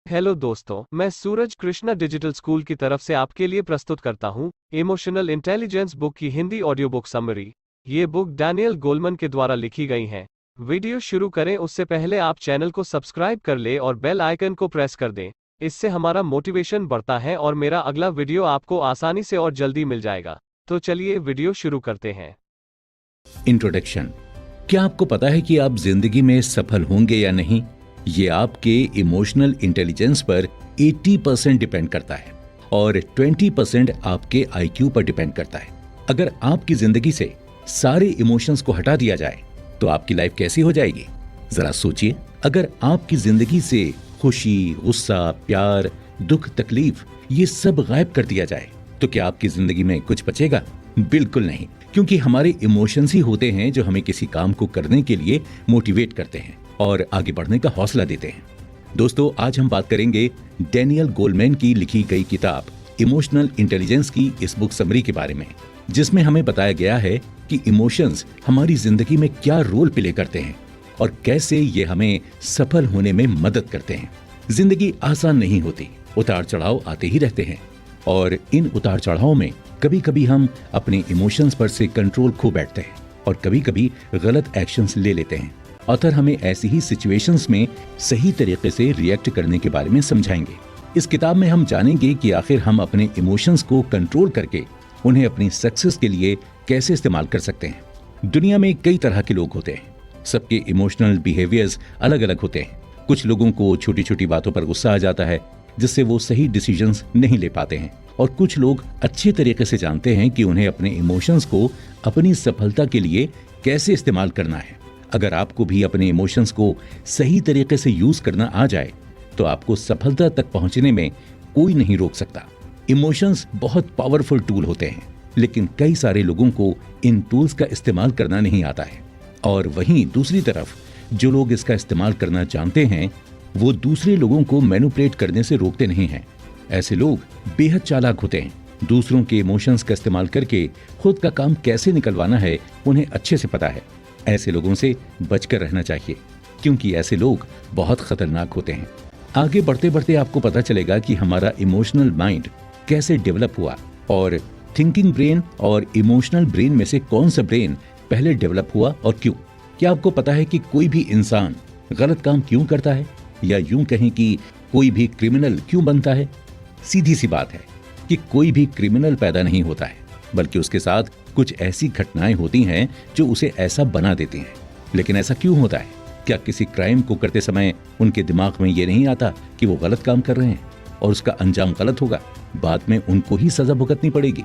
Hello दोस्तों, मैं सूरज Krishna digital school की तरफ से आपके लिए प्रस्तुत करता हूं इमोशनल इंटेलिजेंस बुक की हिंदी ऑडियो बुक समरी। ये बुक डैनियल गोलमन के द्वारा लिखी गई है। वीडियो शुरू करें उससे पहले आप चैनल को सब्सक्राइब कर ले और बेल आइकन को प्रेस कर दें। इससे हमारा मोटिवेशन बढ़ता है और मेरा अगला वीडियो आपको आसानी से और जल्दी मिल जाएगा। तो चलिए वीडियो शुरू करते हैं। इंट्रोडक्शन। क्या आपको पता है कि आप जिंदगी में सफल होंगे या नहीं, ये आपके इमोशनल इंटेलिजेंस पर 80% डिपेंड करता है और 20% आपके आईक्यू पर डिपेंड करता है। अगर आपकी जिंदगी से सारे इमोशंस को हटा दिया जाए तो आपकी लाइफ कैसी हो जाएगी? जरा सोचिए। अगर आपकी जिंदगी से खुशी, गुस्सा, प्यार, दुख, तकलीफ ये सब गायब कर दिया जाए तो क्या आपकी जिंदगी में कुछ बचेगा? बिल्कुल नहीं, क्योंकि हमारे इमोशंस ही होते हैं जो हमें किसी काम को करने के लिए मोटिवेट करते हैं और आगे बढ़ने का हौसला देते हैं। दोस्तों, आज हम बात करेंगे डैनियल गोलमैन की लिखी गई किताब इमोशनल इंटेलिजेंस की इस बुक समरी के बारे में, जिसमें हमें बताया गया है कि इमोशंस हमारी जिंदगी में क्या रोल प्ले करते हैं और कैसे ये हमें सफल होने में मदद करते हैं। जिंदगी आसान नहीं होती, उतार चढ़ाव आते ही रहते हैं और इन उतार चढ़ाव में कभी कभी हम अपने इमोशंस पर से कंट्रोल खो बैठते हैं और कभी कभी गलत एक्शंस ले लेते हैं। ऑथर हमें ऐसी ही सिचुएशंस में सही तरीके से रिएक्ट करने के बारे में समझाएंगे। इस किताब में हम जानेंगे कि आखिर हम अपने इमोशंस को कंट्रोल करके उन्हें अपनी सक्सेस के लिए कैसे इस्तेमाल कर सकते हैं। दुनिया में कई तरह के लोग होते हैं, सबके इमोशनल बिहेवियर्स अलग अलग होते हैं। कुछ लोगों को छोटी छोटी बातों पर गुस्सा आ जाता है जिससे वो सही डिसीजंस नहीं ले पाते हैं, और कुछ लोग अच्छे तरीके से जानते हैं कि उन्हें अपने इमोशंस को अपनी सफलता के लिए कैसे इस्तेमाल करना है। अगर आपको भी अपने इमोशंस को सही तरीके से यूज करना आ जाए तो आपको सफलता तक पहुंचने में कोई नहीं रोक सकता। इमोशंस बहुत पावरफुल टूल होते हैं, लेकिन कई सारे लोगों को इन टूल्स का इस्तेमाल करना नहीं आता है, और वहीं दूसरी तरफ जो लोग इसका इस्तेमाल करना जानते हैं वो दूसरे लोगों को मैनिपुलेट करने से रोकते नहीं हैं। ऐसे लोग बेहद चालाक होते हैं। दूसरों के इमोशंस का इस्तेमाल करके खुद का काम कैसे निकलवाना है उन्हें अच्छे से पता है। ऐसे लोगों से बचकर रहना चाहिए, क्योंकि ऐसे लोग बहुत खतरनाक होते हैं। आगे बढ़ते बढ़ते आपको पता चलेगा कि हमारा इमोशनल माइंड कैसे डेवलप हुआ और थिंकिंग ब्रेन और इमोशनल ब्रेन में से कौन सा ब्रेन पहले डेवलप हुआ और क्यों। क्या आपको पता है कि कोई भी इंसान गलत काम क्यों करता है, या यूं कहें कि कोई भी क्रिमिनल क्यों बनता है? सीधी सी बात है कि कोई भी क्रिमिनल पैदा नहीं होता है, बल्कि उसके साथ कुछ ऐसी घटनाएं होती हैं जो उसे ऐसा बना देती हैं। लेकिन ऐसा क्यों होता है? क्या किसी क्राइम को करते समय उनके दिमाग में ये नहीं आता कि वो गलत काम कर रहे हैं और उसका अंजाम गलत होगा, बाद में उनको ही सजा भुगतनी पड़ेगी?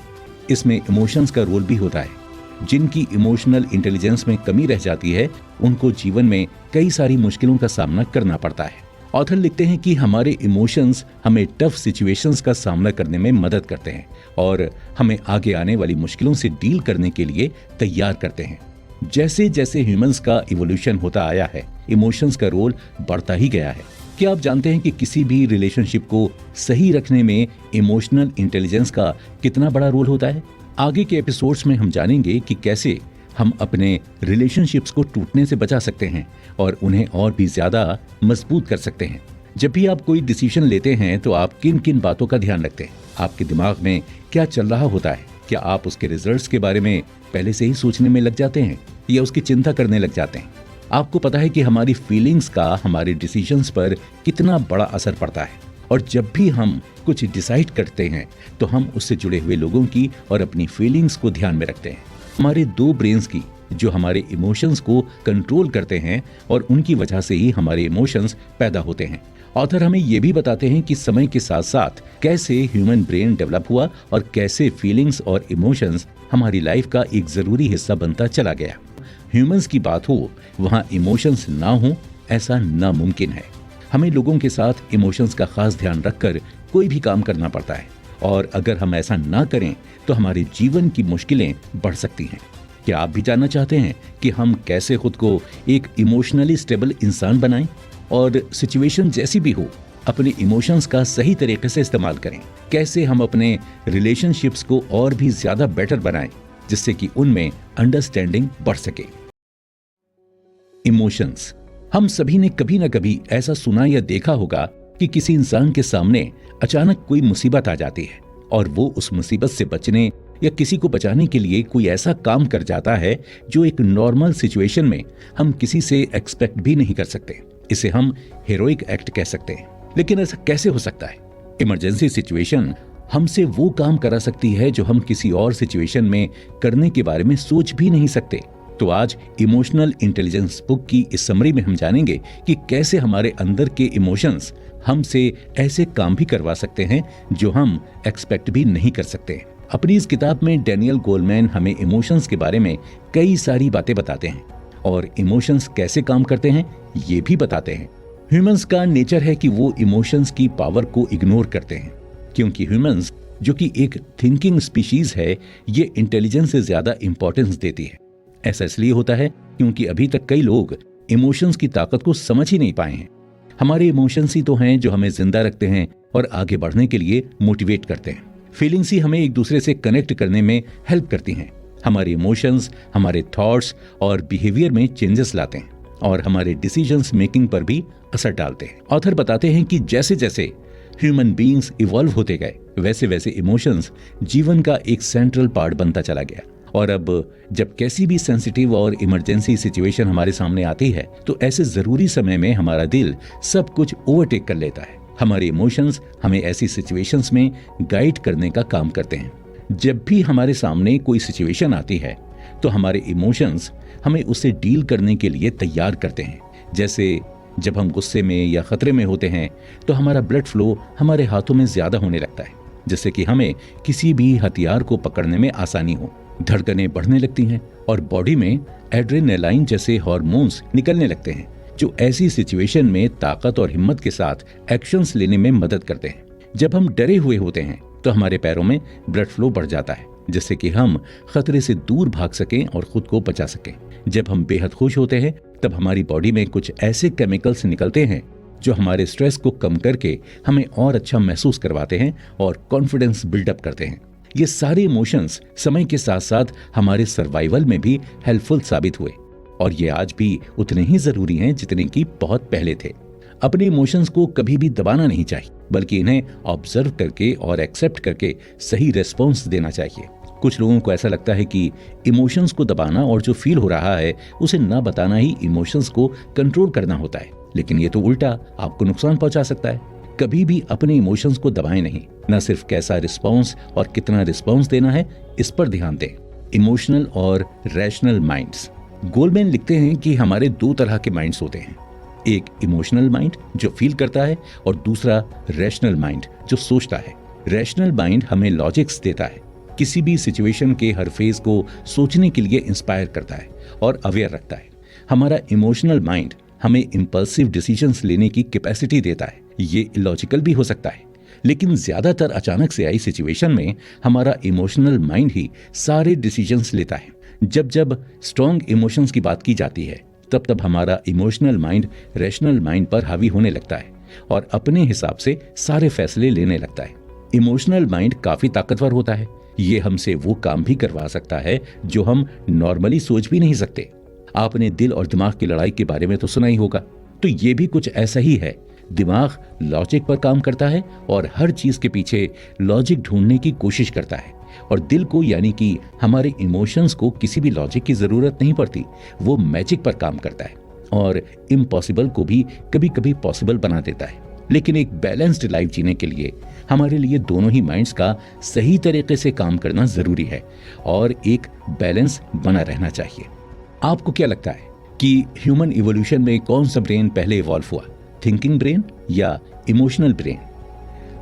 इसमें इमोशंस का रोल भी होता है। जिनकी इमोशनल इंटेलिजेंस में कमी रह जाती है उनको जीवन में कई सारी मुश्किलों का सामना करना पड़ता है। ऑथर लिखते हैं कि हमारे इमोशंस हमें टफ सिचुएशंस का सामना करने में मदद करते हैं और हमें आगे आने वाली मुश्किलों से डील करने के लिए तैयार करते हैं। जैसे जैसे ह्यूमंस का इवोल्यूशन होता आया है, इमोशंस का रोल बढ़ता ही गया है। क्या आप जानते हैं कि किसी भी रिलेशनशिप को सही रखने में इमोशनल इंटेलिजेंस का कितना बड़ा रोल होता है? आगे के एपिसोड्स में हम जानेंगे कि कैसे हम अपने रिलेशनशिप्स को टूटने से बचा सकते हैं और उन्हें और भी ज्यादा मजबूत कर सकते हैं। जब भी आप कोई डिसीजन लेते हैं तो आप किन किन बातों का ध्यान रखते हैं? आपके दिमाग में क्या चल रहा होता है? क्या आप उसके रिजल्ट्स के बारे में पहले से ही सोचने में लग जाते हैं या उसकी चिंता करने लग जाते हैं? आपको पता है कि हमारी फीलिंग्स का हमारे डिसीजंस पर कितना बड़ा असर पड़ता है, और जब भी हम कुछ डिसाइड करते हैं तो हम उससे जुड़े हुए लोगों की और अपनी फीलिंग्स को ध्यान में रखते हैं। हमारे दो ब्रेन्स की जो हमारे इमोशंस को कंट्रोल करते हैं, और उनकी वजह से ही हमारे इमोशंस पैदा होते हैं। ऑथर हमें ये भी बताते हैं कि समय के साथ साथ कैसे ह्यूमन ब्रेन डेवलप हुआ और कैसे फीलिंग्स और इमोशंस हमारी लाइफ का एक जरूरी हिस्सा बनता चला गया। ह्यूमंस की बात हो, वहाँ इमोशंस ना हो ऐसा नामुमकिन है। हमें लोगों के साथ इमोशंस का खास ध्यान रखकर कोई भी काम करना पड़ता है, और अगर हम ऐसा ना करें तो हमारे जीवन की मुश्किलें बढ़ सकती हैं। क्या आप भी जानना चाहते हैं कि हम कैसे खुद को एक इमोशनली स्टेबल इंसान बनाएं और सिचुएशन जैसी भी हो अपने इमोशंस का सही तरीके से इस्तेमाल करें? कैसे हम अपने रिलेशनशिप्स को और भी ज्यादा बेटर बनाएं जिससे कि उनमें अंडरस्टैंडिंग बढ़ सके? इमोशंस हम सभी ने कभी ना कभी ऐसा सुना या देखा होगा कि किसी इंसान के सामने अचानक कोई मुसीबत आ जाती है और वो उस मुसीबत से बचने या किसी को बचाने के लिए कोई ऐसा काम कर जाता है जो एक नॉर्मल सिचुएशन में हम किसी से एक्सपेक्ट भी नहीं कर सकते। इसे हम हीरोइक एक्ट कह सकते हैं। लेकिन ऐसा कैसे हो सकता है? इमरजेंसी सिचुएशन हमसे वो काम करा सकती है जो हम किसी और सिचुएशन में करने के बारे में सोच भी नहीं सकते। तो आज इमोशनल इंटेलिजेंस बुक की इस समरी में हम जानेंगे कि कैसे हमारे अंदर के इमोशंस हमसे ऐसे काम भी करवा सकते हैं जो हम एक्सपेक्ट भी नहीं कर सकते। अपनी इस किताब में डैनियल गोलमैन हमें इमोशंस के बारे में कई सारी बातें बताते हैं और इमोशंस कैसे काम करते हैं ये भी बताते हैं। ह्यूमंस का नेचर है कि वो इमोशंस की पावर को इग्नोर करते हैं, क्योंकि ह्यूमंस जो कि एक थिंकिंग स्पीशीज है, ये इंटेलिजेंस से ज्यादा इंपॉर्टेंस देती है। ऐसा इसलिए होता है क्योंकि अभी तक कई लोग इमोशंस की ताकत को समझ ही नहीं पाए हैं। हमारे इमोशंस ही तो हैं जो हमें जिंदा रखते हैं और आगे बढ़ने के लिए मोटिवेट करते हैं। फीलिंग्स ही हमें एक दूसरे से कनेक्ट करने में हेल्प करती हैं। हमारे इमोशंस हमारे थॉट्स और बिहेवियर में चेंजेस लाते हैं और हमारे डिसीजंस मेकिंग पर भी असर डालते हैं। ऑथर बताते हैं कि जैसे जैसे ह्यूमन बीइंग्स इवॉल्व होते गए, वैसे वैसे इमोशंस जीवन का एक सेंट्रल पार्ट बनता चला गया। और अब जब कैसी भी सेंसिटिव और इमरजेंसी सिचुएशन हमारे सामने आती है, तो ऐसे जरूरी समय में हमारा दिल सब कुछ ओवरटेक कर लेता है। हमारे इमोशंस हमें ऐसी सिचुएशंस में गाइड करने का काम करते हैं। जब भी हमारे सामने कोई सिचुएशन आती है, तो हमारे इमोशंस हमें उससे डील करने के लिए तैयार करते हैं। जैसे जब हम गुस्से में या खतरे में होते हैं, तो हमारा ब्लड फ्लो हमारे हाथों में ज्यादा होने लगता है, जिससे कि हमें किसी भी हथियार को पकड़ने में आसानी हो। धड़कनें बढ़ने लगती हैं और बॉडी में एड्रेनालाइन जैसे हार्मोन्स निकलने लगते हैं, जो ऐसी सिचुएशन में ताकत और हिम्मत के साथ एक्शंस लेने में मदद करते हैं। जब हम डरे हुए होते हैं, तो हमारे पैरों में ब्लड फ्लो बढ़ जाता है, जिससे कि हम खतरे से दूर भाग सकें और खुद को बचा सकें। जब हम बेहद खुश होते हैं, तब हमारी बॉडी में कुछ ऐसे केमिकल्स निकलते हैं जो हमारे स्ट्रेस को कम करके हमें और अच्छा महसूस करवाते हैं और कॉन्फिडेंस बिल्डअप करते हैं। ये सारे इमोशंस समय के साथ साथ हमारे सर्वाइवल में भी हेल्पफुल साबित हुए और ये आज भी उतने ही जरूरी हैं जितने कि बहुत पहले थे। अपने इमोशंस को कभी भी दबाना नहीं चाहिए, बल्कि इन्हें ऑब्जर्व करके और एक्सेप्ट करके सही रेस्पॉन्स देना चाहिए। कुछ लोगों को ऐसा लगता है कि इमोशंस को दबाना और जो फील हो रहा है उसे ना बताना ही इमोशंस को कंट्रोल करना होता है, लेकिन ये तो उल्टा आपको नुकसान पहुंचा सकता है। कभी भी अपने इमोशंस को दबाएं नहीं। न सिर्फ कैसा रिस्पॉन्स और कितना रिस्पॉन्स देना है, इस पर ध्यान दें। इमोशनल और रैशनल माइंड्स। गोलमैन लिखते हैं कि हमारे दो तरह के माइंड्स होते हैं, एक इमोशनल माइंड जो फील करता है और दूसरा रैशनल माइंड जो सोचता है। रैशनल माइंड हमें लॉजिक्स देता है, किसी भी सिचुएशन के हर फेज को सोचने के लिए इंस्पायर करता है और अवेयर रखता है। हमारा इमोशनल माइंड हमें इंपल्सिव डिसीजंस लेने की कैपेसिटी देता है। ये इलॉजिकल भी हो सकता है, लेकिन ज्यादातर अचानक से आई सिचुएशन में हमारा इमोशनल माइंड ही सारे डिसीजंस लेता है। जब जब स्ट्रॉन्ग इमोशंस की बात की जाती है, तब तब हमारा इमोशनल माइंड रैशनल माइंड पर हावी होने लगता है और अपने हिसाब से सारे फैसले लेने लगता है। इमोशनल माइंड काफी ताकतवर होता है। ये हमसे वो काम भी करवा सकता है जो हम नॉर्मली सोच भी नहीं सकते। आपने दिल और दिमाग की लड़ाई के बारे में तो सुना ही होगा, तो ये भी कुछ ऐसा ही है। दिमाग लॉजिक पर काम करता है और हर चीज के पीछे लॉजिक ढूंढने की कोशिश करता है, और दिल को यानी कि हमारे इमोशंस को किसी भी लॉजिक की जरूरत नहीं पड़ती। वो मैजिक पर काम करता है और इम्पॉसिबल को भी कभी कभी पॉसिबल बना देता है। लेकिन एक बैलेंस्ड लाइफ जीने के लिए हमारे लिए दोनों ही माइंड्स का सही तरीके से काम करना जरूरी है और एक बैलेंस बना रहना चाहिए। आपको क्या लगता है कि ह्यूमन इवोल्यूशन में कौन सा ब्रेन पहले इवॉल्व हुआ, थिंकिंग ब्रेन या इमोशनल ब्रेन?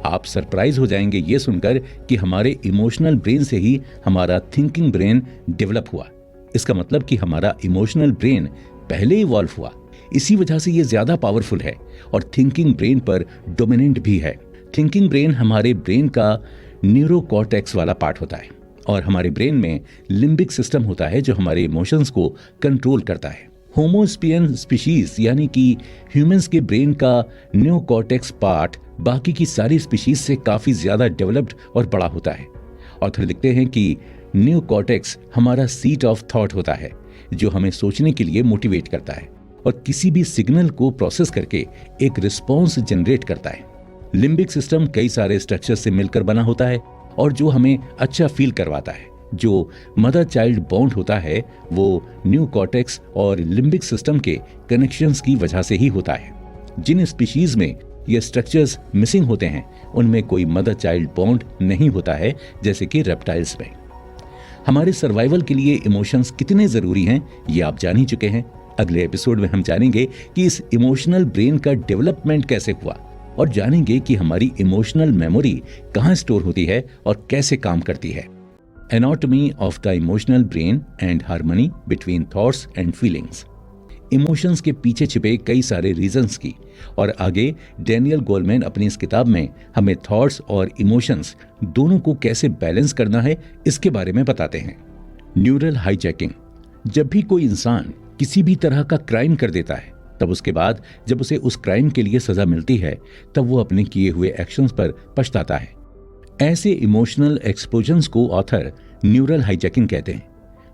आप सरप्राइज हो जाएंगे ये सुनकर कि हमारे इमोशनल ब्रेन से ही हमारा थिंकिंग ब्रेन डेवलप हुआ। इसका मतलब कि हमारा इमोशनल ब्रेन पहले इवॉल्व हुआ। इसी वजह से ये ज्यादा पावरफुल है और थिंकिंग ब्रेन पर डोमिनेंट भी है। थिंकिंग ब्रेन हमारे ब्रेन का न्यूरोकॉर्टेक्स वाला पार्ट होता है और हमारे ब्रेन में लिम्बिक सिस्टम होता है जो हमारे इमोशंस को कंट्रोल करता है। होमोस्पियन स्पीशीज यानी कि ह्यूमंस के ब्रेन का न्यूरोकॉर्टेक्स पार्ट बाकी की सारी स्पीशीज से काफी ज्यादा डेवलप्ड और बड़ा होता है। ऑथर लिखते हैं कि न्यूरोकॉर्टेक्स हमारा सीट ऑफ थॉट होता है जो हमें सोचने के लिए मोटिवेट करता है, और किसी भी सिग्नल को प्रोसेस करके एक रिस्पॉन्स जनरेट करता है। लिम्बिक सिस्टम कई सारे स्ट्रक्चर से मिलकर बना होता है और जो हमें अच्छा फील करवाता है। जो मदर चाइल्ड बॉन्ड होता है वो न्यू कॉर्टेक्स और लिम्बिक सिस्टम के कनेक्शंस की वजह से ही होता है। जिन स्पीशीज में ये स्ट्रक्चर्स मिसिंग होते हैं उनमें कोई मदर चाइल्ड बॉन्ड नहीं होता है, जैसे कि रेप्टाइल्स में। हमारे सर्वाइवल के लिए इमोशंस कितने जरूरी हैं ये आप जान ही चुके हैं। अगले एपिसोड में हम जानेंगे कि इस इमोशनल ब्रेन का डेवलपमेंट कैसे हुआ और जानेंगे कि हमारी इमोशनल मेमोरी कहाँ स्टोर होती है और कैसे काम करती है। Anatomy of the emotional brain and harmony between thoughts and feelings. Emotions के पीछे छिपे कई सारे रीजंस की और आगे डैनियल गोलमैन अपनी इस किताब में हमें थॉट्स और इमोशंस दोनों को कैसे बैलेंस करना है इसके बारे में बताते हैं। Neural hijacking. जब भी कोई इंसान किसी भी तरह का क्राइम कर देता है तब उसके बाद जब उसे उस क्राइम के लिए सजा मिलती है तब वो अपने किए हुए एक्शंस पर पछताता है। ऐसे इमोशनल एक्सप्लोजन्स को ऑथर न्यूरल हाईजैकिंग कहते हैं।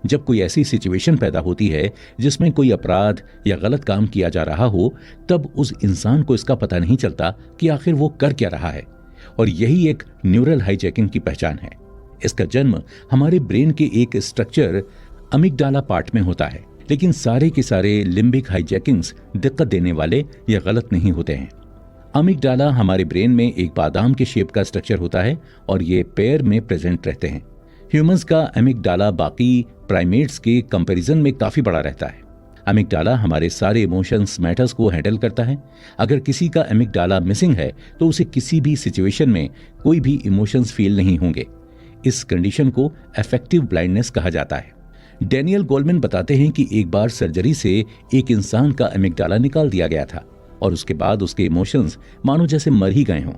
जब कोई ऐसी सिचुएशन पैदा होती है जिसमें कोई अपराध या गलत काम किया जा रहा हो तब उस इंसान को इसका पता नहीं चलता कि आखिर वो कर क्या रहा है, और यही एक न्यूरल हाईजैकिंग की पहचान है। इसका जन्म हमारे ब्रेन के एक स्ट्रक्चर अमिगडाला पार्ट में होता है, लेकिन सारे के सारे लिम्बिक हाईजैकिंग्स दिक्कत देने वाले या गलत नहीं होते हैं। अमिगडाला हमारे ब्रेन में एक बादाम के शेप का स्ट्रक्चर होता है और ये पैर में प्रेजेंट रहते हैं। ह्यूमंस का अमिगडाला बाकी प्राइमेट्स के कंपैरिजन में काफी बड़ा रहता है। अमिगडाला हमारे सारे इमोशंस मैटर्स को हैंडल करता है। अगर किसी का अमिगडाला मिसिंग है तो उसे किसी भी सिचुएशन में कोई भी इमोशंस फील नहीं होंगे। इस कंडीशन को अफेक्टिव ब्लाइंडनेस कहा जाता है। डैनियल गोलमैन बताते हैं कि एक बार सर्जरी से एक इंसान का अमिगडाला निकाल दिया गया था और उसके बाद उसके इमोशंस मानो जैसे मर ही गए हों।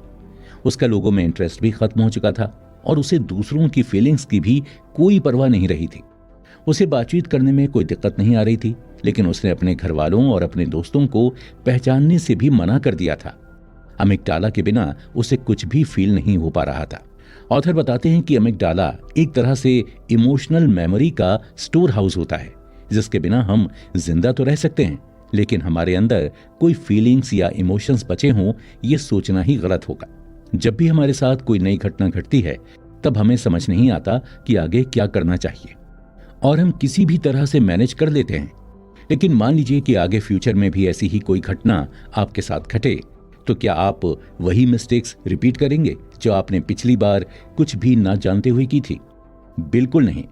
उसका लोगों में इंटरेस्ट भी खत्म हो चुका था और उसे दूसरों की फीलिंग्स की भी कोई परवाह नहीं रही थी। उसे बातचीत करने में कोई दिक्कत नहीं आ रही थी, लेकिन उसने अपने घर वालों और अपने दोस्तों को पहचानने से भी मना कर दिया था। अमिगडाला के बिना उसे कुछ भी फील नहीं हो पा रहा था। ऑथर बताते हैं कि अमिगडाला एक तरह से इमोशनल मेमोरी का स्टोर हाउस होता है, जिसके बिना हम जिंदा तो रह सकते हैं लेकिन हमारे अंदर कोई फीलिंग्स या इमोशंस बचे हों ये सोचना ही गलत होगा। जब भी हमारे साथ कोई नई घटना घटती है तब हमें समझ नहीं आता कि आगे क्या करना चाहिए और हम किसी भी तरह से मैनेज कर लेते हैं। लेकिन मान लीजिए कि आगे फ्यूचर में भी ऐसी ही कोई घटना आपके साथ घटे तो क्या आप वही मिस्टेक्स रिपीट करेंगे जो आपने पिछली बार कुछ भी ना जानते हुए की थी? बिल्कुल नहीं,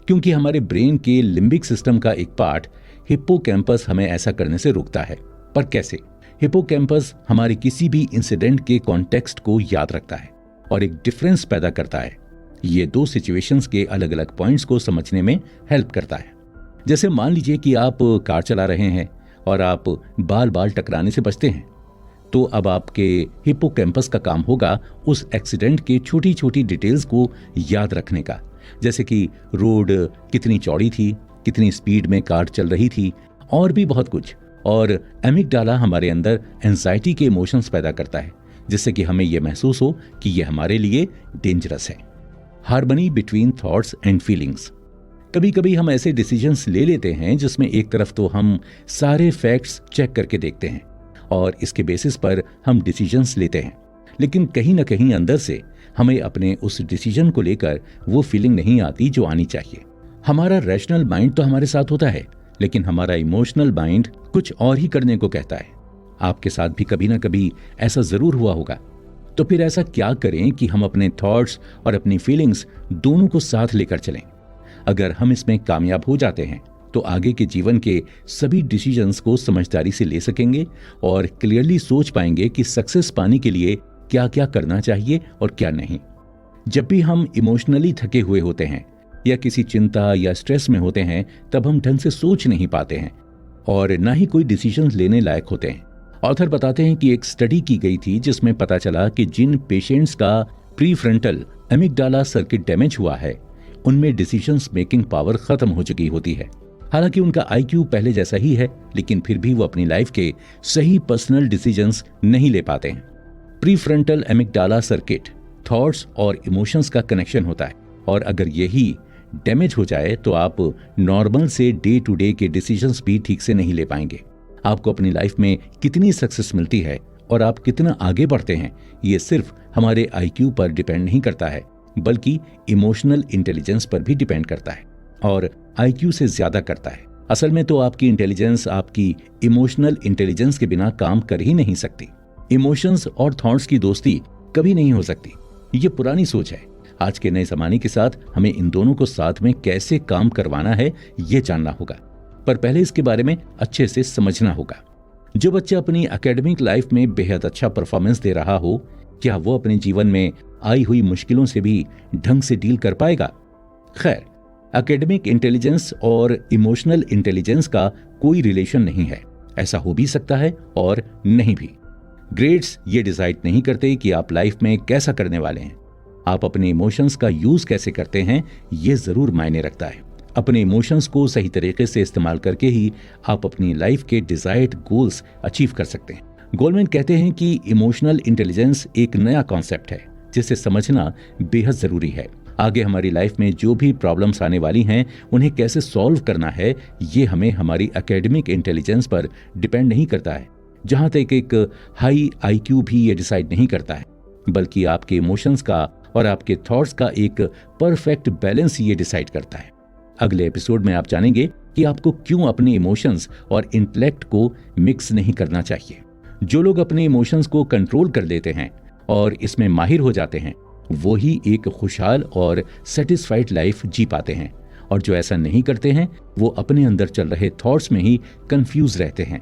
क्योंकि हमारे ब्रेन के लिम्बिक सिस्टम का एक पार्ट हिप्पोकैम्पस हमें ऐसा करने से रोकता है। पर कैसे? हिप्पोकैम्पस हमारे किसी भी इंसिडेंट के कॉन्टेक्स्ट को याद रखता है और एक डिफरेंस पैदा करता है। ये दो सिचुएशंस के अलग अलग पॉइंट्स को समझने में हेल्प करता है। जैसे मान लीजिए कि आप कार चला रहे हैं और आप बाल बाल टकराने से बचते हैं, तो अब आपके हिप्पोकैम्पस का काम होगा उस एक्सीडेंट के छोटी छोटी डिटेल्स को याद रखने का, जैसे कि रोड कितनी चौड़ी थी, कितनी स्पीड में कार चल रही थी और भी बहुत कुछ। और अमिगडाला हमारे अंदर एंजाइटी के इमोशंस पैदा करता है, जिससे कि हमें यह महसूस हो कि यह हमारे लिए डेंजरस है। Harmony between thoughts and feelings. कभी कभी हम ऐसे डिसीजंस ले लेते हैं जिसमें एक तरफ तो हम सारे फैक्ट्स चेक करके देखते हैं और इसके बेसिस पर हम डिसीजंस लेते हैं, लेकिन कहीं ना कहीं अंदर से हमें अपने उस डिसीजन को लेकर वो फीलिंग नहीं आती जो आनी चाहिए। हमारा रैशनल माइंड तो हमारे साथ होता है, लेकिन हमारा इमोशनल माइंड कुछ और ही करने को कहता है। आपके साथ भी कभी ना कभी ऐसा जरूर हुआ होगा। तो फिर ऐसा क्या करें कि हम अपने थॉट्स और अपनी फीलिंग्स दोनों को साथ लेकर चलें? अगर हम इसमें कामयाब हो जाते हैं तो आगे के जीवन के सभी डिसीजंस को समझदारी से ले सकेंगे और क्लियरली सोच पाएंगे कि सक्सेस पाने के लिए क्या क्या करना चाहिए और क्या नहीं। जब भी हम इमोशनली थके हुए होते हैं या किसी चिंता या स्ट्रेस में होते हैं तब हम ढंग से सोच नहीं पाते हैं और ना ही कोई डिसीजन लेने लायक होते हैं। ऑथर बताते हैं कि एक स्टडी की गई थी जिसमें पता चला कि जिन पेशेंट्स का प्रीफ्रंटल अमिगडाला सर्किट डैमेज हुआ है उनमें डिसीजंस मेकिंग पावर खत्म हो चुकी होती है। हालांकि उनका आईक्यू पहले जैसा ही है, लेकिन फिर भी वो अपनी लाइफ के सही पर्सनल डिसीजंस नहीं ले पाते हैं। प्रीफ्रंटल अमिगडाला सर्किट थॉट्स और इमोशंस का कनेक्शन होता है और अगर यही डैमेज हो जाए तो आप नॉर्मल से डे टू डे के डिसीजंस भी ठीक से नहीं ले पाएंगे। आपको अपनी लाइफ में कितनी सक्सेस मिलती है और आप कितना आगे बढ़ते हैं, ये सिर्फ हमारे IQ पर डिपेंड नहीं करता है, बल्कि इमोशनल इंटेलिजेंस पर भी डिपेंड करता है और IQ से ज्यादा करता है। असल में तो आपकी इंटेलिजेंस आपकी इमोशनल इंटेलिजेंस के बिना काम कर ही नहीं सकती। इमोशंस और थॉट्स की दोस्ती कभी नहीं हो सकती, ये पुरानी सोच है। आज के नए जमाने के साथ हमें इन दोनों को साथ में कैसे काम करवाना है, ये जानना होगा, पर पहले इसके बारे में अच्छे से समझना होगा। जो बच्चा अपनी एकेडमिक लाइफ में बेहद अच्छा परफॉर्मेंस दे रहा हो, क्या वो अपने जीवन में आई हुई मुश्किलों से भी ढंग से डील कर पाएगा? खैर, एकेडमिक इंटेलिजेंस और इमोशनल इंटेलिजेंस का कोई रिलेशन नहीं है। ऐसा हो भी सकता है और नहीं भी। ग्रेड्स ये डिसाइड नहीं करते कि आप लाइफ में कैसा करने वाले हैं। आप अपने इमोशंस का यूज कैसे करते हैं, ये जरूर मायने रखता है। अपने इमोशंस को सही तरीके से इस्तेमाल करके ही आप अपनी लाइफ के डिजायर्ड गोल्स अचीव कर सकते हैं। गोलमैन कहते हैं कि इमोशनल इंटेलिजेंस एक नया कॉन्सेप्ट है जिसे समझना बेहद जरूरी है। आगे हमारी लाइफ में जो भी प्रॉब्लम्स आने वाली हैं, उन्हें कैसे सॉल्व करना है, ये हमें हमारी एकेडमिक इंटेलिजेंस पर डिपेंड नहीं करता है। जहां तक एक हाई IQ भी ये डिसाइड नहीं करता है, बल्कि आपके इमोशंस का और आपके थॉट्स का एक परफेक्ट बैलेंस ये डिसाइड करता है। अगले एपिसोड में आप जानेंगे कि आपको क्यों अपने इमोशंस और इंटेलेक्ट को मिक्स नहीं करना चाहिए। जो लोग अपने इमोशंस को कंट्रोल कर लेते हैं और इसमें माहिर हो जाते हैं, वो ही एक खुशहाल और सेटिस्फाइड लाइफ जी पाते हैं, और जो ऐसा नहीं करते हैं वो अपने अंदर चल रहे थॉट्स में ही कंफ्यूज रहते हैं।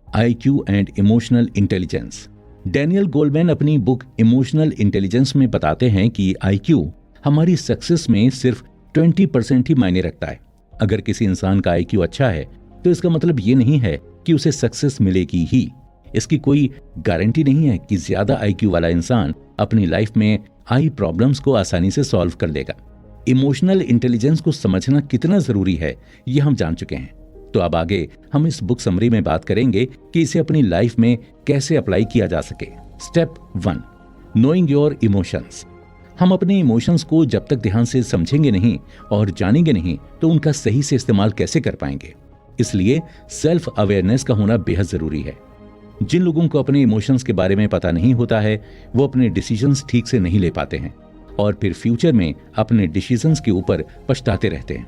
IQ and emotional intelligence. Daniel Goleman अपनी बुक इमोशनल इंटेलिजेंस में बताते हैं कि IQ हमारी सक्सेस में सिर्फ 20% ही मायने रखता है। अगर किसी इंसान का IQ अच्छा है तो इसका मतलब ये नहीं है कि उसे सक्सेस मिलेगी ही। इसकी कोई गारंटी नहीं है कि ज्यादा IQ वाला इंसान अपनी लाइफ में आई प्रॉब्लम्स को आसानी से सॉल्व कर लेगा। इमोशनल इंटेलिजेंस को समझना कितना जरूरी है, ये हम जान चुके हैं। तो अब आगे हम इस बुक समरी में बात करेंगे कि इसे अपनी लाइफ में कैसे अप्लाई किया जा सके। Step 1, knowing your emotions. हम अपने इमोशंस को जब तक ध्यान से समझेंगे नहीं और जानेंगे नहीं, तो उनका सही से इस्तेमाल कैसे कर पाएंगे। इसलिए सेल्फ अवेयरनेस का होना बेहद जरूरी है। जिन लोगों को अपने इमोशंस के बारे में पता नहीं होता है, वो अपने डिसीजंस ठीक से नहीं ले पाते हैं और फिर फ्यूचर में अपने डिसीजंस के ऊपर पछताते रहते हैं।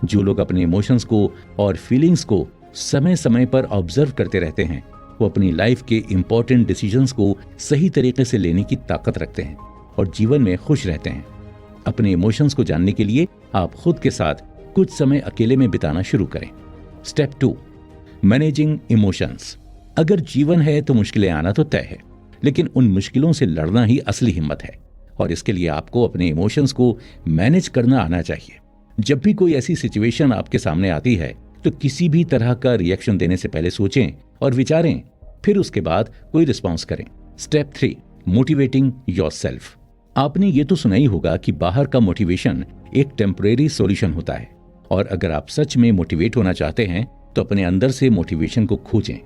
जो लोग अपने इमोशंस को और फीलिंग्स को समय समय पर ऑब्जर्व करते रहते हैं, वो अपनी लाइफ के इंपॉर्टेंट डिसीजंस को सही तरीके से लेने की ताकत रखते हैं और जीवन में खुश रहते हैं। अपने इमोशंस को जानने के लिए आप खुद के साथ कुछ समय अकेले में बिताना शुरू करें। Step 2, managing emotions. अगर जीवन है तो मुश्किलें आना तो तय है, लेकिन उन मुश्किलों से लड़ना ही असली हिम्मत है, और इसके लिए आपको अपने इमोशंस को मैनेज करना आना चाहिए। जब भी कोई ऐसी सिचुएशन आपके सामने आती है, तो किसी भी तरह का रिएक्शन देने से पहले सोचें और विचारें, फिर उसके बाद कोई रिस्पॉन्स करें। Step 3, motivating yourself. आपने ये तो सुना ही होगा कि बाहर का मोटिवेशन एक टेम्परेरी सॉल्यूशन होता है, और अगर आप सच में मोटिवेट होना चाहते हैं तो अपने अंदर से मोटिवेशन को खोजें।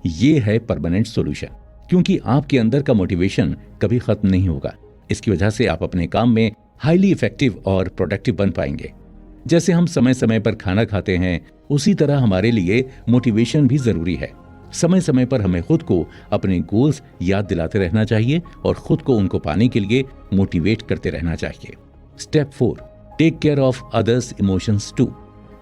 ये है परमानेंट सॉल्यूशन, क्योंकि आपके अंदर का मोटिवेशन कभी खत्म नहीं होगा। इसकी वजह से आप अपने काम में हाईली इफेक्टिव और प्रोडक्टिव बन पाएंगे। जैसे हम समय समय पर खाना खाते हैं, उसी तरह हमारे लिए मोटिवेशन भी जरूरी है। समय समय पर हमें खुद को अपने गोल्स याद दिलाते रहना चाहिए और खुद को उनको पाने के लिए मोटिवेट करते रहना चाहिए। Step 4, take care of others emotions too.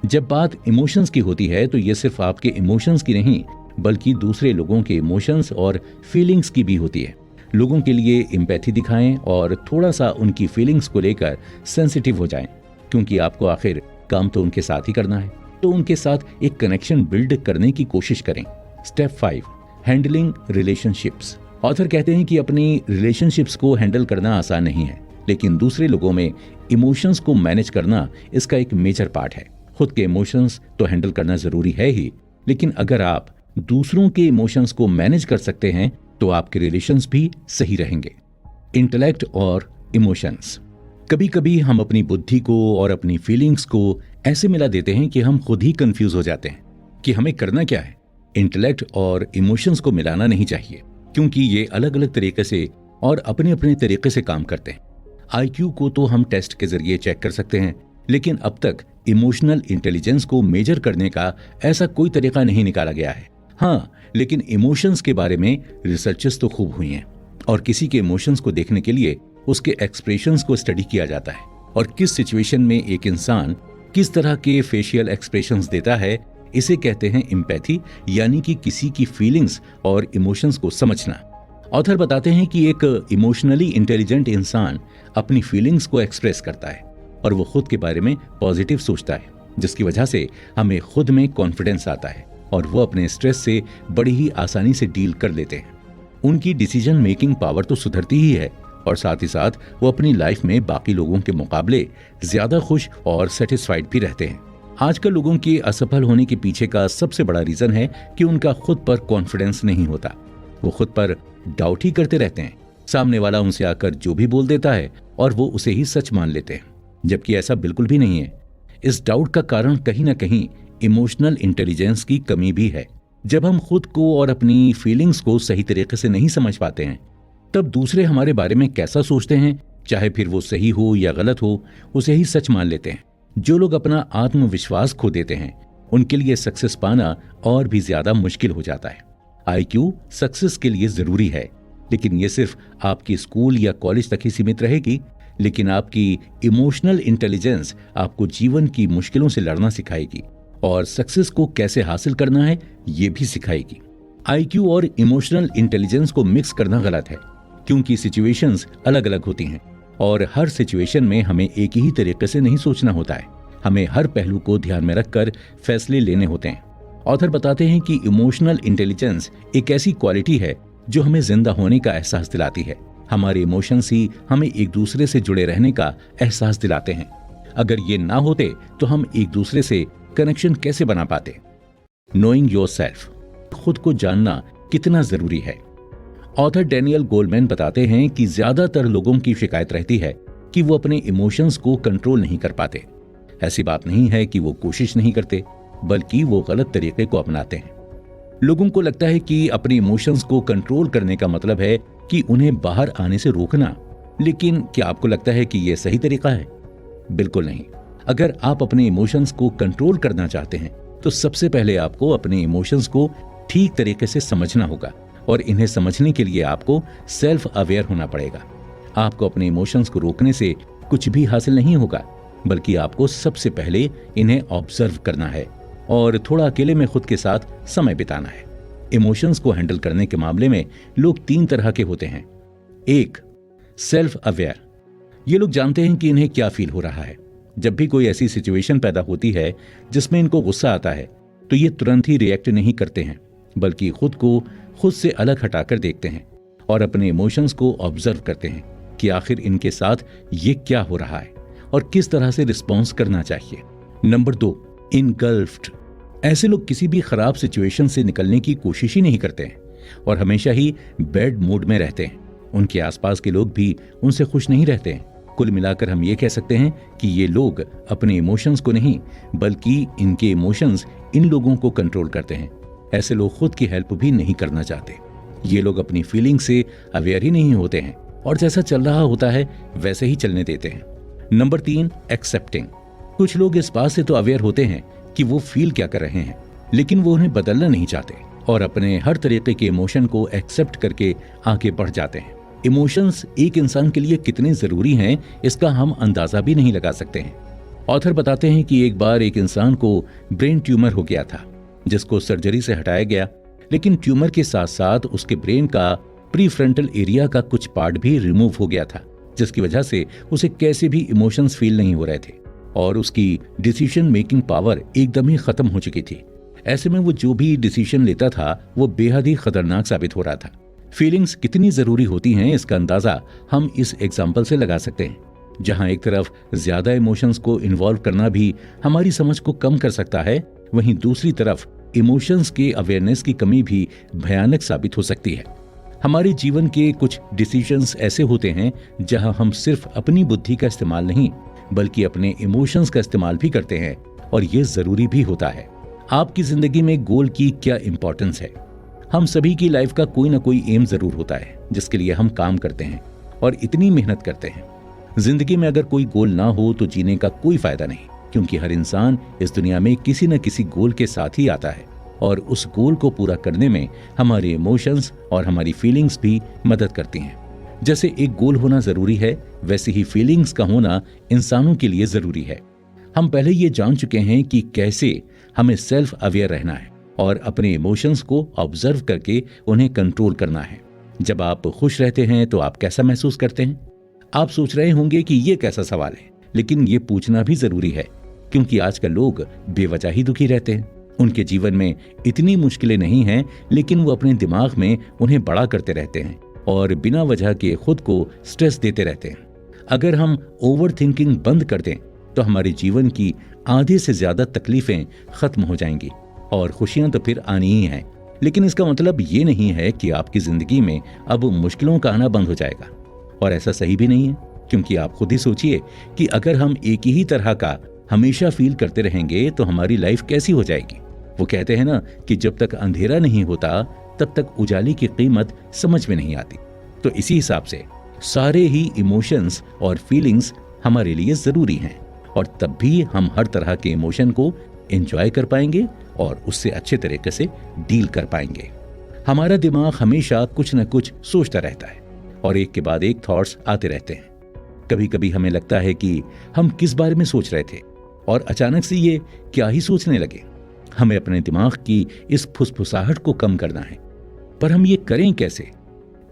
जब बात इमोशंस की होती है तो ये सिर्फ आपके इमोशंस की नहीं, बल्कि दूसरे लोगों के इमोशंस और फीलिंग्स की भी होती है। लोगों के लिए एम्पैथी दिखाएं और थोड़ा सा उनकी फीलिंग्स को लेकर सेंसिटिव हो जाएं, क्योंकि आपको आखिर काम तो उनके साथ ही करना है, तो उनके साथ एक कनेक्शन बिल्ड करने की कोशिश करें। Step 5, handling relationships. ऑथर कहते हैं कि अपनी रिलेशनशिप्स को हैंडल करना आसान नहीं है, लेकिन दूसरे लोगों में इमोशंस को मैनेज करना इसका एक मेजर पार्ट है। खुद के इमोशंस तो हैंडल करना जरूरी है ही, लेकिन अगर आप दूसरों के इमोशंस को मैनेज कर सकते हैं तो आपके रिलेशंस भी सही रहेंगे। इंटेलेक्ट और इमोशंस। कभी कभी हम अपनी बुद्धि को और अपनी फीलिंग्स को ऐसे मिला देते हैं कि हम खुद ही कंफ्यूज हो जाते हैं कि हमें करना क्या है। इंटेलेक्ट और इमोशंस को मिलाना नहीं चाहिए, क्योंकि ये अलग अलग तरीके से और अपने अपने तरीके से काम करते हैं। IQ को तो हम टेस्ट के जरिए चेक कर सकते हैं, लेकिन अब तक इमोशनल इंटेलिजेंस को मेजर करने का ऐसा कोई तरीका नहीं निकाला गया है। हाँ, लेकिन इमोशंस के बारे में रिसर्चेस तो खूब हुई हैं और किसी के इमोशंस को देखने के लिए उसके एक्सप्रेशंस को स्टडी किया जाता है और किस सिचुएशन में एक इंसान किस तरह के फेशियल एक्सप्रेशंस देता है, इसे कहते हैं एम्पैथी, यानी कि किसी की फीलिंग्स और इमोशंस को समझना। ऑथर बताते हैं कि एक इमोशनली इंटेलिजेंट इंसान अपनी फीलिंग्स को एक्सप्रेस करता है और वो खुद के बारे में पॉजिटिव सोचता है, जिसकी वजह से हमें खुद में कॉन्फिडेंस आता है और वो अपने स्ट्रेस से बड़ी ही आसानी से डील कर लेते हैं। उनकी डिसीजन मेकिंग पावर तो सुधरती ही है और साथ ही साथ वो अपनी लाइफ में बाकी लोगों के मुकाबले ज्यादा खुश और सेटिस्फाइड भी रहते हैं। आजकल लोगों के असफल होने के पीछे का सबसे बड़ा रीजन है कि उनका खुद पर कॉन्फिडेंस नहीं होता। वो खुद पर डाउट ही करते रहते हैं। सामने वाला उनसे आकर जो भी बोल देता है और वो उसे ही सच मान लेते हैं, जबकि ऐसा बिल्कुल भी नहीं है। इस डाउट का कारण कहीं ना कहीं इमोशनल इंटेलिजेंस की कमी भी है। जब हम खुद को और अपनी फीलिंग्स को सही तरीके से नहीं समझ पाते हैं, तब दूसरे हमारे बारे में कैसा सोचते हैं, चाहे फिर वो सही हो या गलत हो, उसे ही सच मान लेते हैं। जो लोग अपना आत्मविश्वास खो देते हैं, उनके लिए सक्सेस पाना और भी ज्यादा मुश्किल हो जाता है। IQ सक्सेस के लिए जरूरी है, लेकिन ये सिर्फ आपकी स्कूल या कॉलेज तक ही सीमित रहेगी। लेकिन आपकी इमोशनल इंटेलिजेंस आपको जीवन की मुश्किलों से लड़ना सिखाएगी और सक्सेस को कैसे हासिल करना है ये भी सिखाएगी। IQ और इमोशनल इंटेलिजेंस को मिक्स करना गलत है, क्योंकि सिचुएशंस अलग अलग होती हैं और हर सिचुएशन में हमें एक ही तरीके से नहीं सोचना होता है। हमें हर पहलू को ध्यान में रखकर फैसले लेने होते हैं। ऑथर बताते हैं कि इमोशनल इंटेलिजेंस एक ऐसी क्वालिटी है जो हमें जिंदा होने का एहसास दिलाती है। हमारे इमोशंस ही हमें एक दूसरे से जुड़े रहने का एहसास दिलाते हैं। अगर ये ना होते तो हम एक दूसरे से कनेक्शन कैसे बना पाते। नोइंग योरसेल्फ, खुद को जानना कितना जरूरी है। ऑथर डैनियल गोलमैन बताते हैं कि ज्यादातर लोगों की शिकायत रहती है कि वो अपने इमोशंस को कंट्रोल नहीं कर पाते। ऐसी बात नहीं है कि वो कोशिश नहीं करते, बल्कि वो गलत तरीके को अपनाते हैं। लोगों को लगता है कि अपने इमोशंस को कंट्रोल करने का मतलब है कि उन्हें बाहर आने से रोकना, लेकिन क्या आपको लगता है कि यह सही तरीका है? बिल्कुल नहीं। अगर आप अपने इमोशंस को कंट्रोल करना चाहते हैं तो सबसे पहले आपको अपने इमोशंस को ठीक तरीके से समझना होगा और इन्हें समझने के लिए आपको सेल्फ अवेयर होना पड़ेगा। आपको अपने इमोशंस को रोकने से कुछ भी हासिल नहीं होगा, बल्कि आपको सबसे पहले इन्हें ऑब्जर्व करना है और थोड़ा अकेले में खुद के साथ समय बिताना है। इमोशंस को हैंडल करने के मामले में लोग 3 तरह के होते हैं। 1, सेल्फ अवेयर। ये लोग जानते हैं कि इन्हें क्या फील हो रहा है। जब भी कोई ऐसी सिचुएशन पैदा होती है जिसमें इनको गुस्सा आता है, तो ये तुरंत ही रिएक्ट नहीं करते हैं, बल्कि खुद को खुद से अलग हटाकर देखते हैं और अपने इमोशंस को ऑब्जर्व करते हैं कि आखिर इनके साथ ये क्या हो रहा है और किस तरह से रिस्पॉन्स करना चाहिए। नंबर 2, इनगल्फ्ड। ऐसे लोग किसी भी खराब सिचुएशन से निकलने की कोशिश ही नहीं करते हैं और हमेशा ही बैड मूड में रहते हैं। उनके आसपास के लोग भी उनसे खुश नहीं रहते हैं। कुल मिलाकर हम ये कह सकते हैं कि ये लोग अपने इमोशंस को नहीं, बल्कि इनके इमोशंस इन लोगों को कंट्रोल करते हैं। ऐसे लोग खुद की हेल्प भी नहीं करना चाहते। ये लोग अपनी फीलिंग से अवेयर ही नहीं होते हैं और जैसा चल रहा होता है वैसे ही चलने देते हैं। Number 3, accepting. कुछ लोग इस बात से तो अवेयर होते हैं कि वो फील क्या कर रहे हैं, लेकिन वो उन्हें बदलना नहीं चाहते और अपने हर तरीके के इमोशन को एक्सेप्ट करके आगे बढ़ जाते हैं। इमोशंस एक इंसान के लिए कितने जरूरी हैं, इसका हम अंदाजा भी नहीं लगा सकते हैं। ऑथर बताते हैं कि एक बार एक इंसान को ब्रेन ट्यूमर हो गया था, जिसको सर्जरी से हटाया गया, लेकिन ट्यूमर के साथ साथ उसके ब्रेन का प्रीफ्रंटल एरिया का कुछ पार्ट भी रिमूव हो गया था, जिसकी वजह से उसे कैसे भी इमोशंस फील नहीं हो रहे थे और उसकी डिसीजन मेकिंग पावर एकदम ही खत्म हो चुकी थी। ऐसे में वो जो भी डिसीजन लेता था वो बेहद ही खतरनाक साबित हो रहा था। फीलिंग्स कितनी जरूरी होती हैं, इसका अंदाजा हम इस एग्जाम्पल से लगा सकते हैं, जहां एक तरफ ज्यादा इमोशंस को इन्वॉल्व करना भी हमारी समझ को कम कर सकता है, वहीं दूसरी तरफ इमोशंस के अवेयरनेस की कमी भी भयानक साबित हो सकती है। हमारे जीवन के कुछ डिसीजंस ऐसे होते हैं जहां हम सिर्फ अपनी बुद्धि का इस्तेमाल नहीं, बल्कि अपने इमोशंस का इस्तेमाल भी करते हैं और ये जरूरी भी होता है। आपकी जिंदगी में गोल की क्या इंपॉर्टेंस है? हम सभी की लाइफ का कोई ना कोई एम जरूर होता है जिसके लिए हम काम करते हैं और इतनी मेहनत करते हैं। जिंदगी में अगर कोई गोल ना हो तो जीने का कोई फायदा नहीं, क्योंकि हर इंसान इस दुनिया में किसी न किसी गोल के साथ ही आता है और उस गोल को पूरा करने में हमारे इमोशंस और हमारी फीलिंग्स भी मदद करती हैं। जैसे एक गोल होना जरूरी है, वैसे ही फीलिंग्स का होना इंसानों के लिए जरूरी है। हम पहले ये जान चुके हैं कि कैसे हमें सेल्फ अवेयर रहना है और अपने इमोशंस को ऑब्जर्व करके उन्हें कंट्रोल करना है। जब आप खुश रहते हैं तो आप कैसा महसूस करते हैं? आप सोच रहे होंगे कि ये कैसा सवाल है, लेकिन ये पूछना भी जरूरी है, क्योंकि आजकल लोग बेवजह ही दुखी रहते हैं। उनके जीवन में इतनी मुश्किलें नहीं हैं, लेकिन वो अपने दिमाग में उन्हें बड़ा करते रहते हैं और बिना वजह के खुद को स्ट्रेस देते रहते हैं। अगर हम ओवर थिंकिंग बंद कर दें तो हमारे जीवन की आधे से ज्यादा तकलीफें खत्म हो जाएंगी और खुशियां तो फिर आनी ही हैं। लेकिन इसका मतलब ये नहीं है कि आपकी जिंदगी में अब मुश्किलों का आना बंद हो जाएगा, और ऐसा सही भी नहीं है, क्योंकि आप खुद ही सोचिए कि अगर हम एक ही तरह का हमेशा फील करते रहेंगे तो हमारी लाइफ कैसी हो जाएगी। वो कहते हैं ना कि जब तक अंधेरा नहीं होता तब तक उजाले की कीमत समझ में नहीं आती। तो इसी हिसाब से सारे ही इमोशंस और फीलिंग्स हमारे लिए जरूरी हैं, और तब भी हम हर तरह के इमोशन को एंजॉय कर पाएंगे और उससे अच्छे तरीके से डील कर पाएंगे। हमारा दिमाग हमेशा कुछ न कुछ सोचता रहता है और एक के बाद एक थॉट्स आते रहते हैं। कभी कभी हमें लगता है कि हम किस बारे में सोच रहे थे और अचानक से ये क्या ही सोचने लगे। हमें अपने दिमाग की इस फुसफुसाहट को कम करना है, पर हम ये करें कैसे?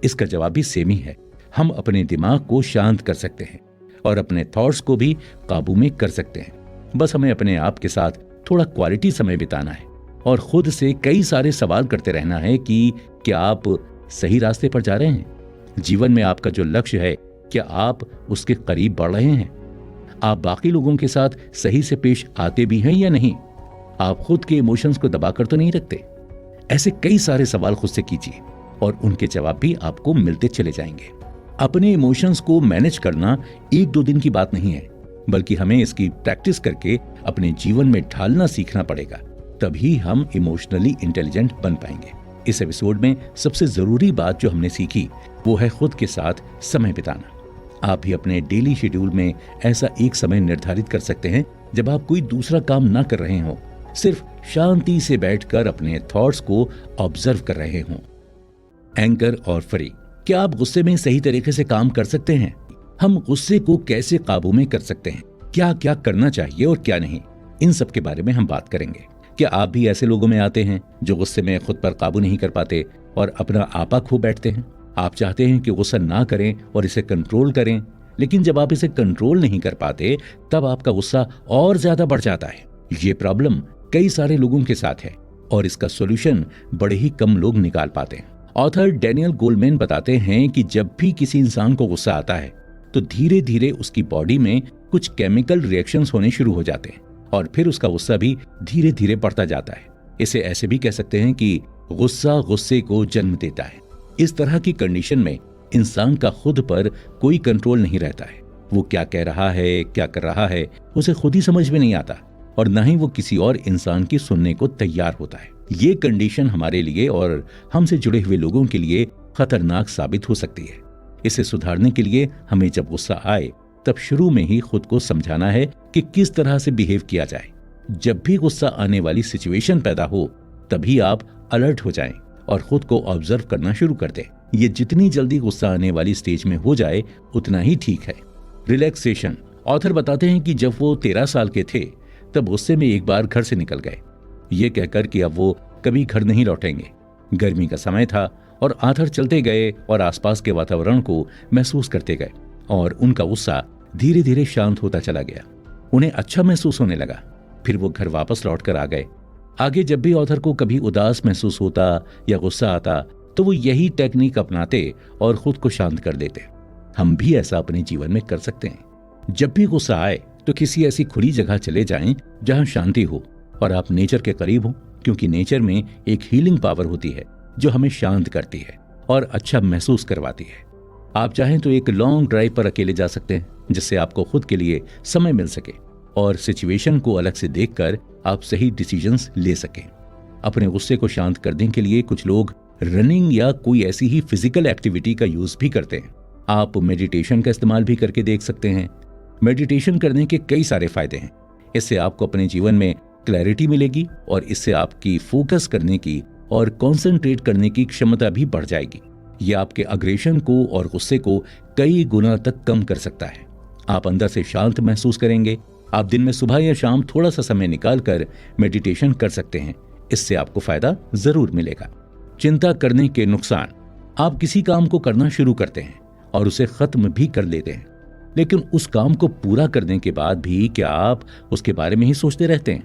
इसका जवाब भी सेम ही है। हम अपने दिमाग को शांत कर सकते हैं और अपने थॉट्स को भी काबू में कर सकते हैं। बस हमें अपने आप के साथ थोड़ा क्वालिटी समय बिताना है और खुद से कई सारे सवाल करते रहना है कि क्या आप सही रास्ते पर जा रहे हैं? जीवन में आपका जो लक्ष्य है, क्या आप उसके करीब बढ़ रहे हैं? आप बाकी लोगों के साथ सही से पेश आते भी हैं या नहीं? आप खुद के इमोशंस को दबाकर तो नहीं रखते? ऐसे कई सारे सवाल खुद से कीजिए और उनके जवाब भी आपको मिलते चले जाएंगे। अपने इमोशंस को मैनेज करना एक दो दिन की बात नहीं है, बल्कि हमें इसकी प्रैक्टिस करके अपने जीवन में ढालना सीखना पड़ेगा। तभी हम इमोशनली इंटेलिजेंट बन पाएंगे। इस एपिसोड में सबसे जरूरी बात जो हमने सीखी वो है खुद के साथ समय बिताना। आप भी अपने डेली शेड्यूल में ऐसा एक समय निर्धारित कर सकते हैं जब आप कोई दूसरा काम ना कर रहे हो, सिर्फ शांति से बैठकर अपने थॉट्स को ऑब्जर्व कर रहे हो। एंकर और फ्री, क्या आप गुस्से में सही तरीके से काम कर सकते हैं? हम गुस्से को कैसे काबू में कर सकते हैं? क्या क्या करना चाहिए और क्या नहीं, इन सब के बारे में हम बात करेंगे। क्या आप भी ऐसे लोगों में आते हैं जो गुस्से में खुद पर काबू नहीं कर पाते और अपना आपा खो बैठते हैं? आप चाहते हैं कि गुस्सा ना करें और इसे कंट्रोल करें, लेकिन जब आप इसे कंट्रोल नहीं कर पाते तब आपका गुस्सा और ज्यादा बढ़ जाता है। ये प्रॉब्लम कई सारे लोगों के साथ है और इसका सॉल्यूशन बड़े ही कम लोग निकाल पाते हैं। ऑथर डैनियल गोलमैन बताते हैं कि जब भी किसी इंसान को गुस्सा आता है तो धीरे धीरे उसकी बॉडी में कुछ केमिकल रिएक्शंस होने शुरू हो जाते हैं और फिर उसका गुस्सा भी धीरे धीरे बढ़ता जाता है। इसे ऐसे भी कह सकते हैं कि गुस्सा गुस्से को जन्म देता है। इस तरह की कंडीशन में इंसान का खुद पर कोई कंट्रोल नहीं रहता है। वो क्या कह रहा है, क्या कर रहा है, उसे खुद ही समझ में नहीं आता और न ही वो किसी और इंसान की सुनने को तैयार होता है। ये कंडीशन हमारे लिए और हमसे जुड़े हुए लोगों के लिए खतरनाक साबित हो सकती है। इसे सुधारने के लिए हमें जब गुस्सा आए तब शुरू में ही खुद को समझाना है कि किस तरह से बिहेव किया जाए। जब भी गुस्सा आने वाली सिचुएशन पैदा हो तभी आप अलर्ट हो जाएं और खुद को ऑब्जर्व करना शुरू कर दें। ये जितनी जल्दी गुस्सा आने वाली स्टेज में हो जाए उतना ही ठीक है। रिलैक्सेशन, ऑथर बताते हैं कि जब वो 13 साल के थे तब गुस्से में एक बार घर से निकल गए, ये कहकर कि अब वो कभी घर नहीं लौटेंगे। गर्मी का समय था और आथर चलते गए और आसपास के वातावरण को महसूस करते गए और उनका गुस्सा धीरे धीरे शांत होता चला गया। उन्हें अच्छा महसूस होने लगा। फिर वो घर वापस लौट कर आ गए। आगे जब भी ऑथर को कभी उदास महसूस होता या गुस्सा आता तो वो यही टेक्निक अपनाते और खुद को शांत कर देते। हम भी ऐसा अपने जीवन में कर सकते हैं। जब भी गुस्सा आए तो किसी ऐसी खुली जगह चले जाएं जहां शांति हो और आप नेचर के करीब हो, क्योंकि नेचर में एक हीलिंग पावर होती है जो हमें शांत करती है और अच्छा महसूस करवाती है। आप चाहें तो एक लॉन्ग ड्राइव पर अकेले जा सकते हैं जिससे आपको खुद के लिए समय मिल सके और सिचुएशन को अलग से देखकर आप सही डिसीजंस ले सकें। अपने गुस्से को शांत करने के लिए कुछ लोग रनिंग या कोई ऐसी ही फिजिकल एक्टिविटी का यूज भी करते हैं। आप मेडिटेशन का इस्तेमाल भी करके देख सकते हैं। मेडिटेशन करने के कई सारे फायदे हैं। इससे आपको अपने जीवन में क्लैरिटी मिलेगी और इससे आपकी फोकस करने की और कंसंट्रेट करने की क्षमता भी बढ़ जाएगी। ये आपके अग्रेशन को और गुस्से को कई गुना तक कम कर सकता है। आप अंदर से शांत महसूस करेंगे। आप दिन में सुबह या शाम थोड़ा सा समय निकालकर मेडिटेशन कर सकते हैं। इससे आपको फायदा जरूर मिलेगा। चिंता करने के नुकसान। आप किसी काम को करना शुरू करते हैं और उसे खत्म भी कर लेते हैं, लेकिन उस काम को पूरा करने के बाद भी क्या आप उसके बारे में ही सोचते रहते हैं?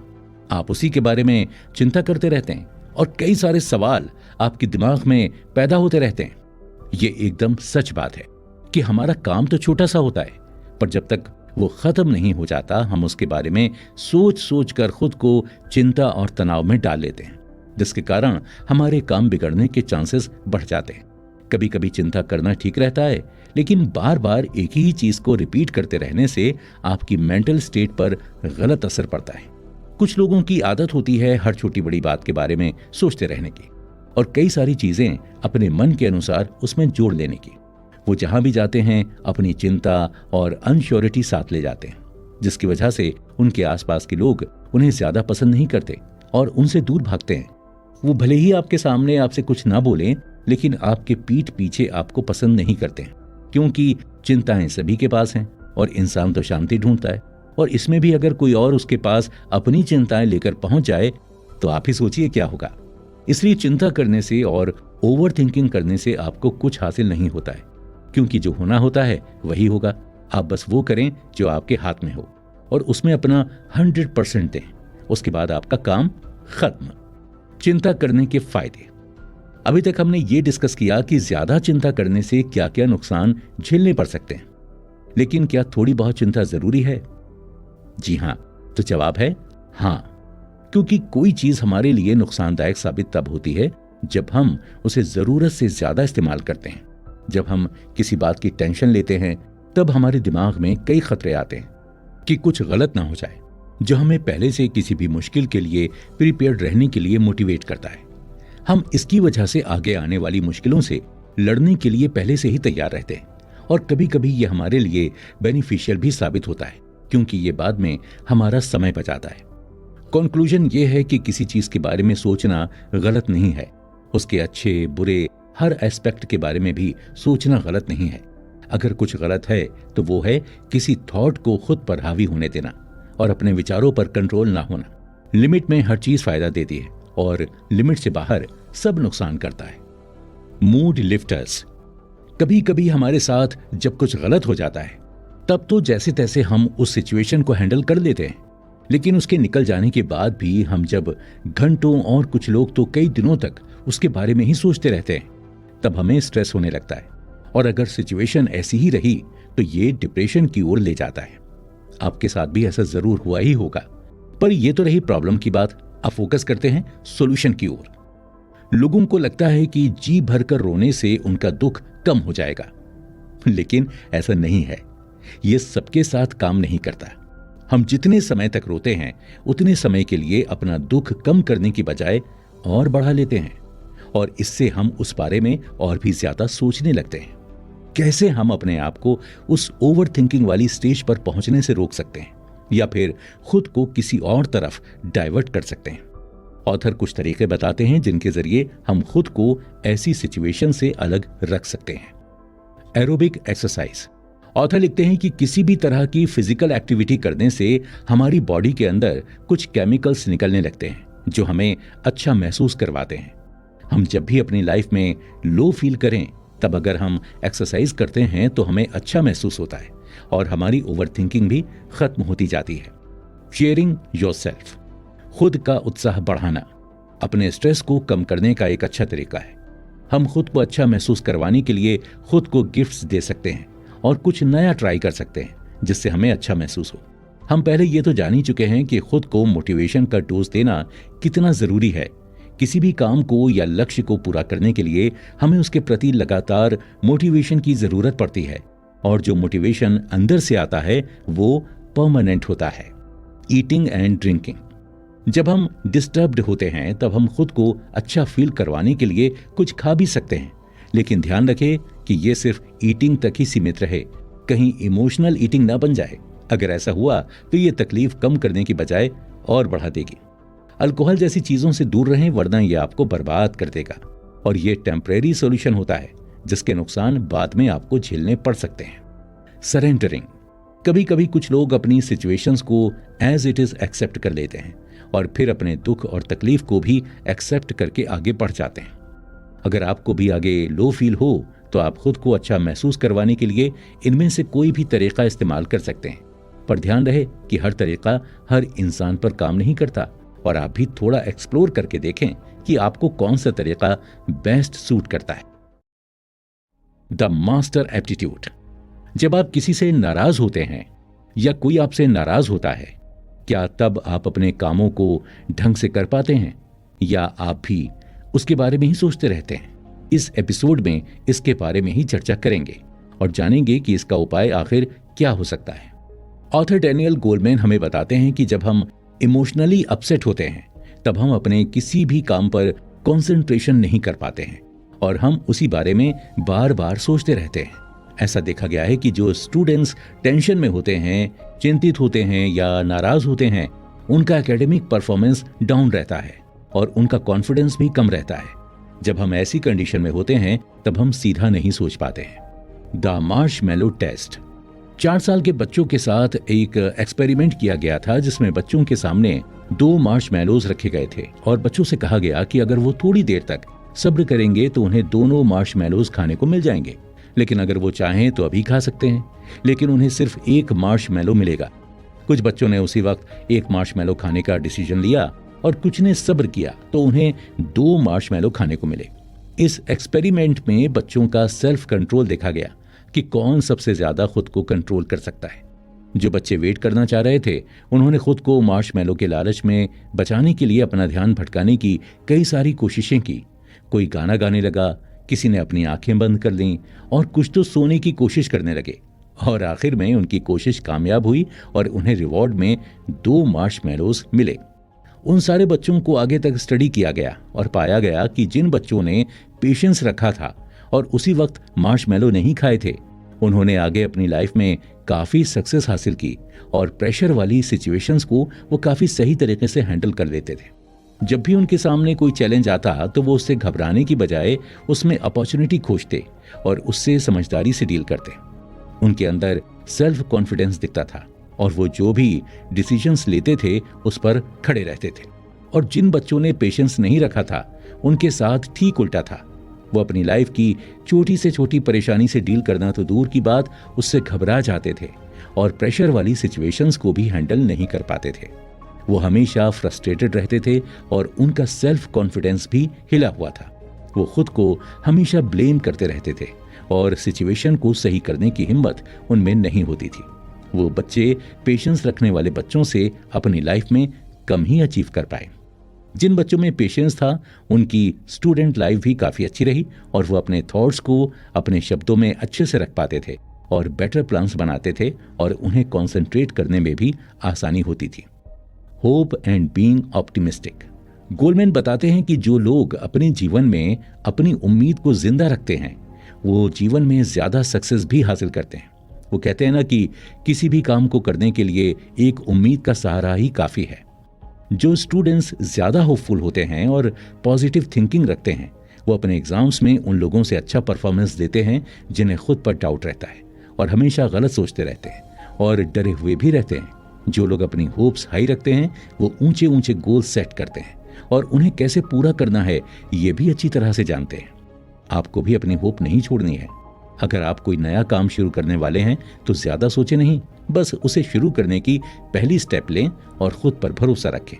आप उसी के बारे में चिंता करते रहते हैं और कई सारे सवाल आपके दिमाग में पैदा होते रहते हैं। ये एकदम सच बात है कि हमारा काम तो छोटा सा होता है, पर जब तक वो खत्म नहीं हो जाता हम उसके बारे में सोच सोच कर खुद को चिंता और तनाव में डाल लेते हैं, जिसके कारण हमारे काम बिगड़ने के चांसेस बढ़ जाते हैं। कभी कभी चिंता करना ठीक रहता है, लेकिन बार बार एक ही चीज को रिपीट करते रहने से आपकी मेंटल स्टेट पर गलत असर पड़ता है। कुछ लोगों की आदत होती है हर छोटी बड़ी बात के बारे में सोचते रहने की और कई सारी चीजें अपने मन के अनुसार उसमें जोड़ लेने की। वो जहां भी जाते हैं अपनी चिंता और अनश्योरिटी साथ ले जाते हैं, जिसकी वजह से उनके आसपास के लोग उन्हें ज्यादा पसंद नहीं करते और उनसे दूर भागते हैं। वो भले ही आपके सामने आपसे कुछ ना बोलें, लेकिन आपके पीठ पीछे आपको पसंद नहीं करते हैं, क्योंकि चिंताएं सभी के पास हैं और इंसान तो शांति ढूंढता है। और इसमें भी अगर कोई और उसके पास अपनी चिंताएं लेकर पहुंच जाए तो आप ही सोचिए क्या होगा। इसलिए चिंता करने से और ओवर थिंकिंग करने से आपको कुछ हासिल नहीं होता है, क्योंकि जो होना होता है वही होगा। आप बस वो करें जो आपके हाथ में हो और उसमें अपना 100% दें। उसके बाद आपका काम खत्म। चिंता करने के फायदे। अभी तक हमने ये डिस्कस किया कि ज्यादा चिंता करने से क्या क्या नुकसान झेलने पड़ सकते हैं, लेकिन क्या थोड़ी बहुत चिंता जरूरी है? जी हां, तो जवाब है हां, क्योंकि कोई चीज हमारे लिए नुकसानदायक साबित तब होती है जब हम उसे जरूरत से ज्यादा इस्तेमाल करते हैं। जब हम किसी बात की टेंशन लेते हैं तब हमारे दिमाग में कई खतरे आते हैं कि कुछ गलत ना हो जाए, जो हमें पहले से किसी भी मुश्किल के लिए प्रिपेयर्ड रहने के लिए मोटिवेट करता है। हम इसकी वजह से आगे आने वाली मुश्किलों से लड़ने के लिए पहले से ही तैयार रहते हैं और कभी कभी ये हमारे लिए बेनिफिशियल भी साबित होता है, क्योंकि ये बाद में हमारा समय बचाता है। कंक्लूजन ये है कि किसी चीज के बारे में सोचना गलत नहीं है, उसके अच्छे बुरे हर एस्पेक्ट के बारे में भी सोचना गलत नहीं है। अगर कुछ गलत है तो वो है किसी थॉट को खुद पर हावी होने देना और अपने विचारों पर कंट्रोल ना होना। लिमिट में हर चीज फायदा देती है और लिमिट से बाहर सब नुकसान करता है। Mood lifters. कभी कभी हमारे साथ जब कुछ गलत हो जाता है तब तो जैसे तैसे हम उस सिचुएशन को हैंडल कर लेते हैं, लेकिन उसके निकल जाने के बाद भी हम जब घंटों और कुछ लोग तो कई दिनों तक उसके बारे में ही सोचते रहते हैं, तब हमें स्ट्रेस होने लगता है और अगर सिचुएशन ऐसी ही रही तो ये डिप्रेशन की ओर ले जाता है। आपके साथ भी ऐसा जरूर हुआ ही होगा। पर यह तो रही प्रॉब्लम की बात। अब फोकस करते हैं सॉल्यूशन की ओर। लोगों को लगता है कि जी भरकर रोने से उनका दुख कम हो जाएगा, लेकिन ऐसा नहीं है। यह सबके साथ काम नहीं करता। हम जितने समय तक रोते हैं उतने समय के लिए अपना दुख कम करने की बजाय और बढ़ा लेते हैं और इससे हम उस बारे में और भी ज्यादा सोचने लगते हैं। कैसे हम अपने आप को उस ओवर थिंकिंग वाली स्टेज पर पहुंचने से रोक सकते हैं या फिर खुद को किसी और तरफ डाइवर्ट कर सकते हैं। ऑथर कुछ तरीके बताते हैं जिनके जरिए हम खुद को ऐसी सिचुएशन से अलग रख सकते हैं। Aerobic exercise. ऑथर लिखते हैं कि किसी भी तरह की फिजिकल एक्टिविटी करने से हमारी बॉडी के अंदर कुछ केमिकल्स निकलने लगते हैं जो हमें अच्छा महसूस करवाते हैं। हम जब भी अपनी लाइफ में लो फील करें तब अगर हम एक्सरसाइज करते हैं तो हमें अच्छा महसूस होता है और हमारी ओवर थिंकिंग भी खत्म होती जाती है। Sharing yourself. खुद का उत्साह बढ़ाना अपने स्ट्रेस को कम करने का एक अच्छा तरीका है। हम खुद को अच्छा महसूस करवाने के लिए खुद को गिफ्ट्स दे सकते हैं और कुछ नया ट्राई कर सकते हैं जिससे हमें अच्छा महसूस हो। हम पहले ये तो जान ही चुके हैं कि खुद को मोटिवेशन का डोज देना कितना जरूरी है। किसी भी काम को या लक्ष्य को पूरा करने के लिए हमें उसके प्रति लगातार मोटिवेशन की जरूरत पड़ती है और जो मोटिवेशन अंदर से आता है वो परमानेंट होता है। Eating and drinking. जब हम डिस्टर्ब्ड होते हैं तब हम खुद को अच्छा फील करवाने के लिए कुछ खा भी सकते हैं, लेकिन ध्यान रखें कि ये सिर्फ ईटिंग तक ही सीमित रहे, कहीं इमोशनल ईटिंग ना बन जाए। अगर ऐसा हुआ तो ये तकलीफ कम करने की बजाय और बढ़ा देगी। अल्कोहल जैसी चीजों से दूर रहें, वरना यह आपको बर्बाद कर देगा और ये टेम्परेरी सॉल्यूशन होता है जिसके नुकसान बाद में आपको झेलने पड़ सकते हैं। सरेंडरिंग। कभी कभी कुछ लोग अपनी सिचुएशंस को एज इट इज एक्सेप्ट कर लेते हैं और फिर अपने दुख और तकलीफ को भी एक्सेप्ट करके आगे बढ़ जाते हैं। अगर आपको भी आगे लो फील हो तो आप खुद को अच्छा महसूस करवाने के लिए इनमें से कोई भी तरीका इस्तेमाल कर सकते हैं, पर ध्यान रहे कि हर तरीका हर इंसान पर काम नहीं करता और आप भी थोड़ा एक्सप्लोर करके देखें कि आपको कौन सा तरीका बेस्ट सूट करता है। The master aptitude. जब आप किसी से नाराज होते हैं या कोई आपसे नाराज होता है, क्या तब आप अपने कामों को ढंग से कर पाते हैं या आप भी उसके बारे में ही सोचते रहते हैं? इस एपिसोड में इसके बारे में ही चर्चा करेंगे और जानेंगे कि इसका उपाय आखिर क्या हो सकता है। ऑथर डैनियल गोलमैन हमें बताते हैं कि जब हम इमोशनली अपसेट होते हैं तब हम अपने किसी भी काम पर कंसंट्रेशन नहीं कर पाते हैं और हम उसी बारे में बार बार सोचते रहते हैं। ऐसा देखा गया है कि जो स्टूडेंट्स टेंशन में होते हैं, चिंतित होते हैं या नाराज होते हैं, उनका एकेडमिक परफॉर्मेंस डाउन रहता है और उनका कॉन्फिडेंस भी कम रहता है। जब हम ऐसी कंडीशन में होते हैं तब हम सीधा नहीं सोच पाते हैं। The Marshmallow test. 4 साल के बच्चों के साथ एक एक्सपेरिमेंट किया गया था जिसमें बच्चों के सामने 2 मार्शमैलोज रखे गए थे और बच्चों से कहा गया कि अगर वो थोड़ी देर तक सब्र करेंगे तो उन्हें दोनों मार्शमैलोज खाने को मिल जाएंगे, लेकिन अगर वो चाहें तो अभी खा सकते हैं, लेकिन उन्हें सिर्फ 1 मार्शमैलो मिलेगा। कुछ बच्चों ने उसी वक्त 1 मार्शमैलो खाने का डिसीजन लिया और कुछ ने सब्र किया तो उन्हें 2 मार्शमैलो खाने को मिले। इस एक्सपेरिमेंट में बच्चों का सेल्फ कंट्रोल देखा गया कि कौन सबसे ज्यादा खुद को कंट्रोल कर सकता है। जो बच्चे वेट करना चाह रहे थे उन्होंने खुद को मार्शमैलो के लालच में बचाने के लिए अपना ध्यान भटकाने की कई सारी कोशिशें की। कोई गाना गाने लगा, किसी ने अपनी आंखें बंद कर लीं और कुछ तो सोने की कोशिश करने लगे और आखिर में उनकी कोशिश कामयाब हुई और उन्हें रिवॉर्ड में 2 मार्शमैलोज मिले। उन सारे बच्चों को आगे तक स्टडी किया गया और पाया गया कि जिन बच्चों ने पेशेंस रखा था और उसी वक्त मार्शमैलो नहीं खाए थे, उन्होंने आगे अपनी लाइफ में काफी सक्सेस हासिल की और प्रेशर वाली सिचुएशंस को वो काफी सही तरीके से हैंडल कर लेते थे। जब भी उनके सामने कोई चैलेंज आता तो वो उससे घबराने की बजाय उसमें अपॉर्चुनिटी खोजते और उससे समझदारी से डील करते। उनके अंदर सेल्फ कॉन्फिडेंस दिखता था और वो जो भी डिसीजंस लेते थे उस पर खड़े रहते थे। और जिन बच्चों ने पेशेंस नहीं रखा था उनके साथ ठीक उल्टा था। वो अपनी लाइफ की छोटी से छोटी परेशानी से डील करना तो दूर की बात, उससे घबरा जाते थे और प्रेशर वाली सिचुएशंस को भी हैंडल नहीं कर पाते थे। वो हमेशा फ्रस्ट्रेटेड रहते थे और उनका सेल्फ कॉन्फिडेंस भी हिला हुआ था। वो खुद को हमेशा ब्लेम करते रहते थे और सिचुएशन को सही करने की हिम्मत उनमें नहीं होती थी। वो बच्चे पेशेंस रखने वाले बच्चों से अपनी लाइफ में कम ही अचीव कर पाए। जिन बच्चों में पेशेंस था उनकी स्टूडेंट लाइफ भी काफी अच्छी रही और वो अपने थॉट्स को अपने शब्दों में अच्छे से रख पाते थे और बेटर प्लान्स बनाते थे और उन्हें कॉन्सेंट्रेट करने में भी आसानी होती थी। Hope and being optimistic. Goleman बताते हैं कि जो लोग अपने जीवन में अपनी उम्मीद को जिंदा रखते हैं वो जीवन में ज्यादा सक्सेस भी हासिल करते हैं। वो कहते हैं ना कि किसी भी काम को करने के लिए एक उम्मीद का सहारा ही काफी है। जो स्टूडेंट्स ज्यादा होपफुल होते हैं और पॉजिटिव थिंकिंग रखते हैं वो अपने एग्जाम्स में उन लोगों से अच्छा परफॉर्मेंस देते हैं जिन्हें खुद पर डाउट रहता है और हमेशा गलत सोचते रहते हैं और डरे हुए भी रहते हैं। जो लोग अपनी होप्स हाई रखते हैं वो ऊंचे ऊंचे गोल सेट करते हैं और उन्हें कैसे पूरा करना है ये भी अच्छी तरह से जानते हैं। आपको भी अपनी होप नहीं छोड़नी है। अगर आप कोई नया काम शुरू करने वाले हैं तो ज्यादा सोचे नहीं, बस उसे शुरू करने की पहली स्टेप लें और खुद पर भरोसा रखें।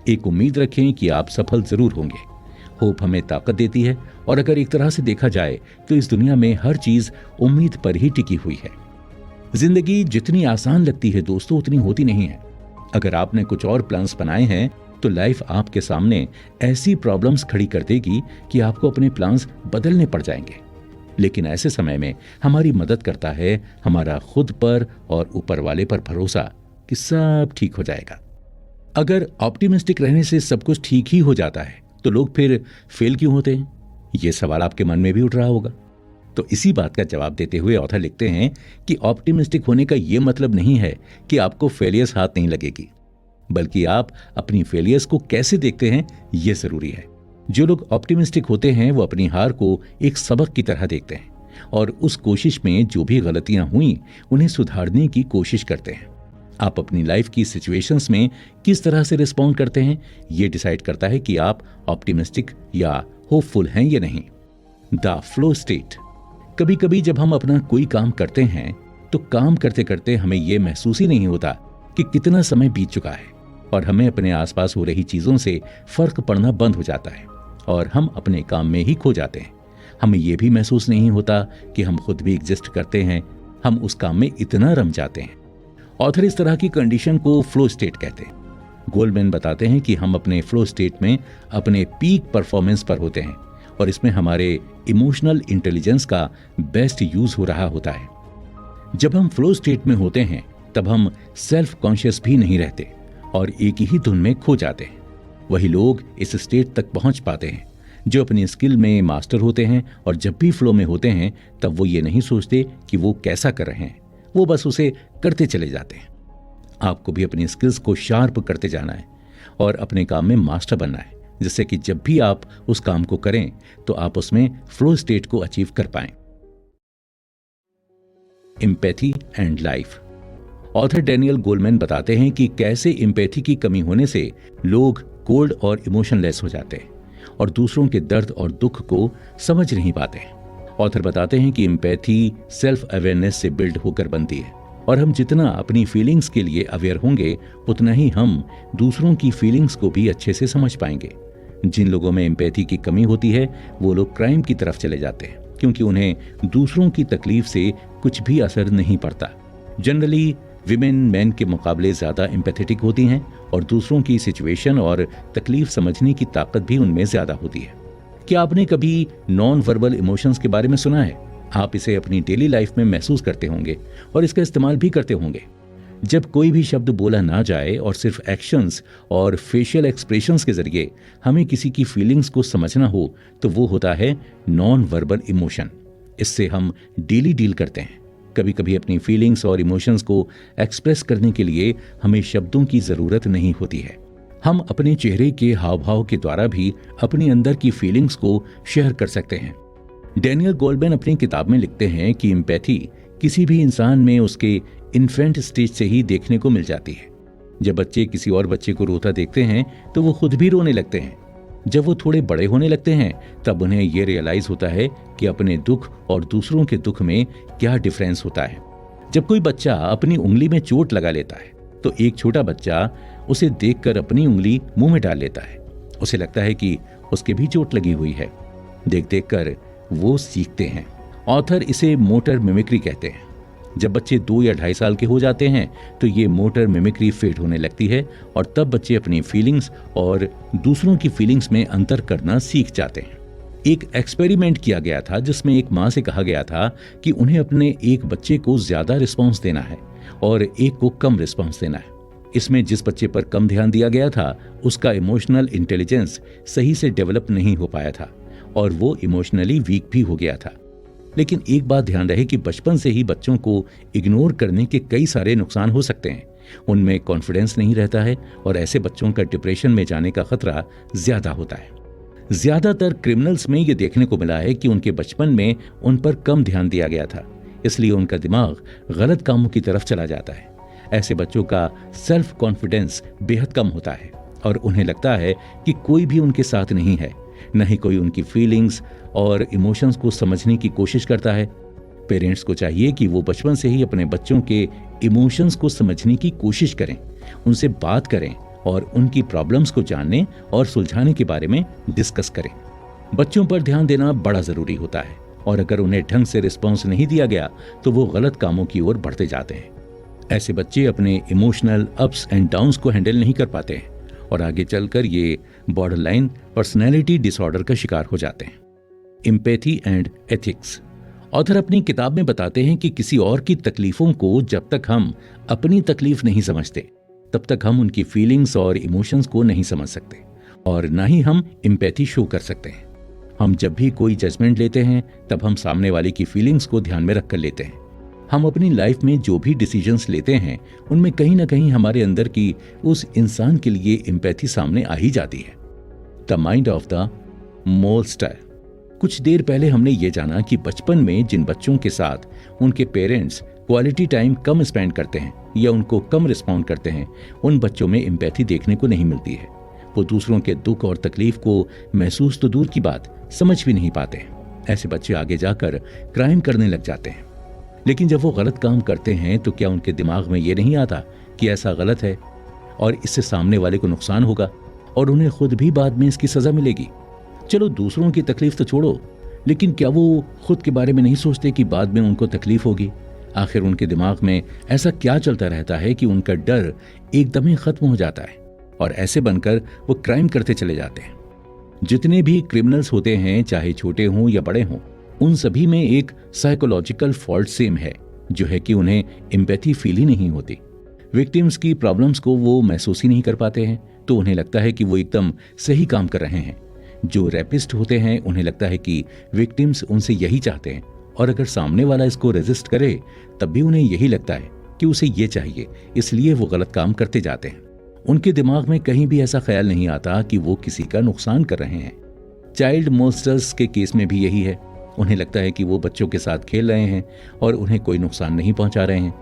एक उम्मीद रखें कि आप सफल जरूर होंगे। होप हमें ताकत देती है और अगर एक तरह से देखा जाए तो इस दुनिया में हर चीज उम्मीद पर ही टिकी हुई है। जिंदगी जितनी आसान लगती है दोस्तों उतनी होती नहीं है। अगर आपने कुछ और प्लान्स बनाए हैं तो लाइफ आपके सामने ऐसी प्रॉब्लम्स खड़ी कर देगी कि आपको अपने प्लान्स बदलने पड़ जाएंगे। लेकिन ऐसे समय में हमारी मदद करता है हमारा खुद पर और ऊपर वाले पर भरोसा कि सब ठीक हो जाएगा। अगर ऑप्टिमिस्टिक रहने से सब कुछ ठीक ही हो जाता है तो लोग फिर फेल क्यों होते हैं? ये सवाल आपके मन में भी उठ रहा होगा। तो इसी बात का जवाब देते हुए ऑथर लिखते हैं कि ऑप्टिमिस्टिक होने का ये मतलब नहीं है कि आपको फेलियर्स हाथ नहीं लगेगी। बल्कि आप अपनी फेलियर्स को कैसे देखते हैं ये जरूरी है। जो लोग ऑप्टिमिस्टिक होते हैं वो अपनी हार को एक सबक की तरह देखते हैं और उस कोशिश में जो भी गलतियां हुई उन्हें सुधारने की कोशिश करते हैं। आप अपनी लाइफ की सिचुएशंस में किस तरह से रिस्पॉन्ड करते हैं ये डिसाइड करता है कि आप ऑप्टिमिस्टिक या होपफुल हैं या नहीं। The flow state. कभी कभी जब हम अपना कोई काम करते हैं तो काम करते करते हमें यह महसूस ही नहीं होता कि कितना समय बीत चुका है और हमें अपने आसपास हो रही चीजों से फर्क पड़ना बंद हो जाता है और हम अपने काम में ही खो जाते हैं। हमें यह भी महसूस नहीं होता कि हम खुद भी एग्जिस्ट करते हैं, हम उस काम में इतना रम जाते हैं। ऑथर इस तरह की कंडीशन को फ्लो स्टेट कहते हैं। गोल्डमैन बताते हैं कि हम अपने फ्लो स्टेट में अपने पीक परफॉर्मेंस पर होते हैं और इसमें हमारे इमोशनल इंटेलिजेंस का बेस्ट यूज हो रहा होता है। जब हम फ्लो स्टेट में होते हैं तब हम सेल्फ कॉन्शियस भी नहीं रहते और एक ही धुन में खो जाते हैं। वही लोग इस स्टेट तक पहुंच पाते हैं जो अपनी स्किल में मास्टर होते हैं और जब भी फ्लो में होते हैं तब वो ये नहीं सोचते कि वो कैसा कर रहे हैं, वो बस उसे करते चले जाते हैं। आपको भी अपनी स्किल्स को शार्प करते जाना है और अपने काम में मास्टर बनना है, जिससे कि जब भी आप उस काम को करें तो आप उसमें फ्लो स्टेट को अचीव कर पाएं। Empathy and life. Author Daniel Goleman बताते हैं कि कैसे एम्पैथी की कमी होने से लोग कोल्ड और इमोशनलेस हो जाते हैं और दूसरों के दर्द और दुख को समझ नहीं पाते। ऑथर बताते हैं कि एम्पैथी सेल्फ अवेयरनेस से बिल्ड होकर बनती है और हम जितना अपनी फीलिंग्स के लिए अवेयर होंगे उतना ही हम दूसरों की फीलिंग्स को भी अच्छे से समझ पाएंगे। जिन लोगों में एम्पैथी की कमी होती है वो लोग क्राइम की तरफ चले जाते हैं क्योंकि उन्हें दूसरों की तकलीफ से कुछ भी असर नहीं पड़ता। जनरली विमेन मैन के मुकाबले ज्यादा एम्पैथेटिक होती हैं और दूसरों की सिचुएशन और तकलीफ समझने की ताकत भी उनमें ज्यादा होती है। क्या आपने कभी नॉन वर्बल इमोशंस के बारे में सुना है? आप इसे अपनी डेली लाइफ में महसूस करते होंगे और इसका इस्तेमाल भी करते होंगे। जब कोई भी शब्द बोला ना जाए और सिर्फ एक्शंस और फेशियल एक्सप्रेशंस के जरिए हमें किसी की फीलिंग्स को समझना हो तो वो होता है नॉन वर्बल इमोशन। इससे हम डेली डील करते हैं। कभी कभी अपनी फीलिंग्स और इमोशंस को एक्सप्रेस करने के लिए हमें शब्दों की जरूरत नहीं होती है। हम अपने चेहरे के हाव भाव के द्वारा भी अपने अंदर की फीलिंग्स को शेयर कर सकते हैं। डैनियल गोल्डमैन अपनी किताब में लिखते हैं कि एम्पैथी किसी भी इंसान में उसके इन्फेंट स्टेज से ही देखने को मिल जाती है। जब बच्चे किसी और बच्चे को रोता देखते हैं तो वो खुद भी रोने लगते हैं। जब वो थोड़े बड़े होने लगते हैं तब उन्हें ये रियलाइज होता है कि अपने दुख और दूसरों के दुख में क्या डिफरेंस होता है। जब कोई बच्चा अपनी उंगली में चोट लगा लेता है तो एक छोटा बच्चा उसे देखकर अपनी उंगली मुंह में डाल लेता है। उसे लगता है कि उसके भी चोट लगी हुई है। देख देख कर वो सीखते हैं। ऑथर इसे मोटर मिमिक्री कहते हैं। जब बच्चे 2 या 2.5 साल के हो जाते हैं तो ये मोटर मिमिक्री फेड होने लगती है और तब बच्चे अपनी फीलिंग्स और दूसरों की फीलिंग्स में अंतर करना सीख जाते हैं। एक एक्सपेरिमेंट किया गया था जिसमें एक माँ से कहा गया था कि उन्हें अपने एक बच्चे को ज्यादा रिस्पॉन्स देना है और एक को कम रिस्पॉन्स देना है। इसमें जिस बच्चे पर कम ध्यान दिया गया था उसका इमोशनल इंटेलिजेंस सही से डेवलप नहीं हो पाया था और वो इमोशनली वीक भी हो गया था। लेकिन एक बात ध्यान रहे कि बचपन से ही बच्चों को इग्नोर करने के कई सारे नुकसान हो सकते हैं। उनमें कॉन्फिडेंस नहीं रहता है और ऐसे बच्चों का डिप्रेशन में जाने का खतरा ज्यादा होता है। ज्यादातर क्रिमिनल्स में ये देखने को मिला है कि उनके बचपन में उन पर कम ध्यान दिया गया था, इसलिए उनका दिमाग गलत कामों की तरफ चला जाता है। ऐसे बच्चों का सेल्फ कॉन्फिडेंस बेहद कम होता है और उन्हें लगता है कि कोई भी उनके साथ नहीं है, न ही कोई उनकी फीलिंग्स और इमोशंस को समझने की कोशिश करता है। पेरेंट्स को चाहिए कि वो बचपन से ही अपने बच्चों के इमोशंस को समझने की कोशिश करें, उनसे बात करें और उनकी प्रॉब्लम्स को जानने और सुलझाने के बारे में डिस्कस करें। बच्चों पर ध्यान देना बड़ा जरूरी होता है और अगर उन्हें ढंग से रिस्पॉन्स नहीं दिया गया तो वो गलत कामों की ओर बढ़ते जाते हैं। ऐसे बच्चे अपने इमोशनल अप्स एंड डाउन्स को हैंडल नहीं कर पाते हैं और आगे चलकर ये बॉर्डरलाइन पर्सनैलिटी डिसऑर्डर का शिकार हो जाते हैं। Empathy and ethics. ऑथर अपनी किताब में बताते हैं कि किसी और की तकलीफों को जब तक हम अपनी तकलीफ नहीं समझते तब तक हम उनकी फीलिंग्स और इमोशंस को नहीं समझ सकते और ना ही हम एम्पैथी शो कर सकते हैं। हम जब भी कोई जजमेंट लेते हैं तब हम सामने वाले की फीलिंग्स को ध्यान में रखकर लेते हैं। हम अपनी लाइफ में जो भी डिसीजंस लेते हैं उनमें कहीं ना कहीं हमारे अंदर की उस इंसान के लिए एम्पैथी सामने आ ही जाती है। The mind of the molester. कुछ देर पहले हमने ये जाना कि बचपन में जिन बच्चों के साथ उनके पेरेंट्स क्वालिटी टाइम कम स्पेंड करते हैं या उनको कम रिस्पॉन्ड करते हैं, उन बच्चों में एम्पैथी देखने को नहीं मिलती है। वो दूसरों के दुख और तकलीफ को महसूस तो दूर की बात, समझ भी नहीं पाते हैं। ऐसे बच्चे आगे जाकर क्राइम करने लग जाते हैं। लेकिन जब वो गलत काम करते हैं तो क्या उनके दिमाग में ये नहीं आता कि ऐसा गलत है और इससे सामने वाले को नुकसान होगा और उन्हें खुद भी बाद में इसकी सजा मिलेगी? चलो दूसरों की तकलीफ तो छोड़ो, लेकिन क्या वो खुद के बारे में नहीं सोचते कि बाद में उनको तकलीफ होगी? आखिर उनके दिमाग में ऐसा क्या चलता रहता है कि उनका डर एकदम ही खत्म हो जाता है और ऐसे बनकर वो क्राइम करते चले जाते हैं। जितने भी क्रिमिनल्स होते हैं, चाहे छोटे हों या बड़े हों, उन सभी में एक साइकोलॉजिकल फॉल्ट सेम है, जो है कि उन्हें एम्पैथी फील ही नहीं होती। विक्टिम्स की प्रॉब्लम्स को वो महसूस ही नहीं कर पाते हैं, तो उन्हें लगता है कि वो एकदम सही काम कर रहे हैं। जो रैपिस्ट होते हैं उन्हें लगता है कि विक्टिम्स उनसे यही चाहते हैं, और अगर सामने वाला इसको रेजिस्ट करे तब भी उन्हें यही लगता है कि उसे ये चाहिए, इसलिए वो गलत काम करते जाते हैं। उनके दिमाग में कहीं भी ऐसा ख्याल नहीं आता कि वो किसी का नुकसान कर रहे हैं। चाइल्ड मोल्स्टर्स के केस में भी यही है। उन्हें लगता है कि वो बच्चों के साथ खेल रहे हैं और उन्हें कोई नुकसान नहीं पहुंचा रहे हैं।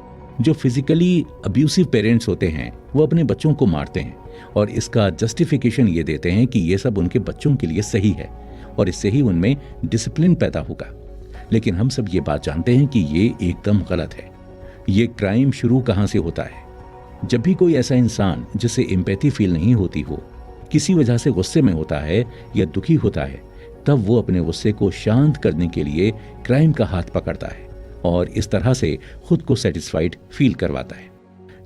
जो फिजिकली अब्यूसिव पेरेंट्स होते हैं वो अपने बच्चों को मारते हैं और इसका जस्टिफिकेशन ये देते हैं कि ये सब उनके बच्चों के लिए सही है और इससे ही उनमें डिसिप्लिन पैदा होगा। लेकिन हम सब ये बात जानते हैं कि ये एकदम गलत है। ये क्राइम शुरू कहाँ से होता है? जब भी कोई ऐसा इंसान जिसे एम्पैथी फील नहीं होती हो, किसी वजह से गुस्से में होता है या दुखी होता है, तब वो अपने गुस्से को शांत करने के लिए क्राइम का हाथ पकड़ता है और इस तरह से खुद को सेटिस्फाइड फील करवाता है।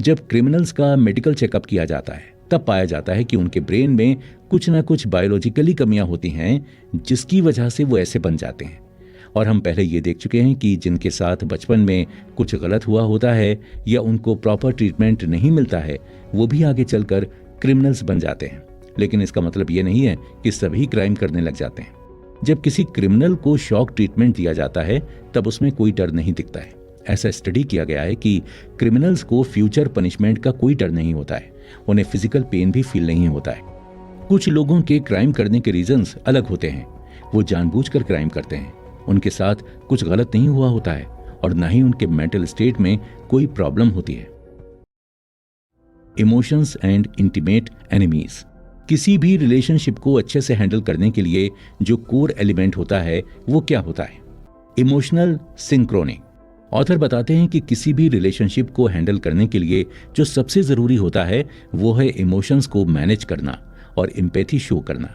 जब क्रिमिनल्स का मेडिकल चेकअप किया जाता है तब पाया जाता है कि उनके ब्रेन में कुछ ना कुछ बायोलॉजिकली कमियां होती हैं, जिसकी वजह से वो ऐसे बन जाते हैं। और हम पहले ये देख चुके हैं कि जिनके साथ बचपन में कुछ गलत हुआ होता है या उनको प्रॉपर ट्रीटमेंट नहीं मिलता है, वो भी आगे चलकर क्रिमिनल्स बन जाते हैं। लेकिन इसका मतलब ये नहीं है कि सभी क्राइम करने लग जाते हैं। जब किसी क्रिमिनल को शॉक ट्रीटमेंट दिया जाता है तब उसमें कोई डर नहीं दिखता है। ऐसा स्टडी किया गया है कि क्रिमिनल्स को फ्यूचर पनिशमेंट का कोई डर नहीं होता है, उन्हें फिजिकल पेन भी फील नहीं होता है। कुछ लोगों के क्राइम करने के रीजंस अलग होते हैं। वो जानबूझकर क्राइम करते हैं, उनके साथ कुछ गलत नहीं हुआ होता है और न ही उनके मेंटल स्टेट में कोई प्रॉब्लम होती है। Emotions and intimate enemies. किसी भी रिलेशनशिप को अच्छे से हैंडल करने के लिए जो कोर एलिमेंट होता है वो क्या होता है? Emotional Synchrony. ऑथर बताते हैं कि किसी भी रिलेशनशिप को हैंडल करने के लिए जो सबसे जरूरी होता है वो है इमोशंस को मैनेज करना और एम्पैथी शो करना।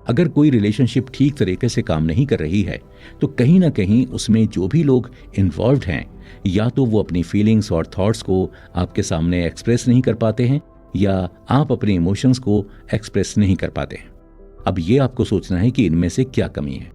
अगर कोई रिलेशनशिप ठीक तरीके से काम नहीं कर रही है तो कहीं ना कहीं उसमें जो भी लोग इन्वॉल्व्ड हैं, या तो वो अपनी फीलिंग्स और थॉट्स को आपके सामने एक्सप्रेस नहीं कर पाते हैं या आप अपने इमोशंस को एक्सप्रेस नहीं कर पाते हैं। अब ये आपको सोचना है कि इनमें से क्या कमी है।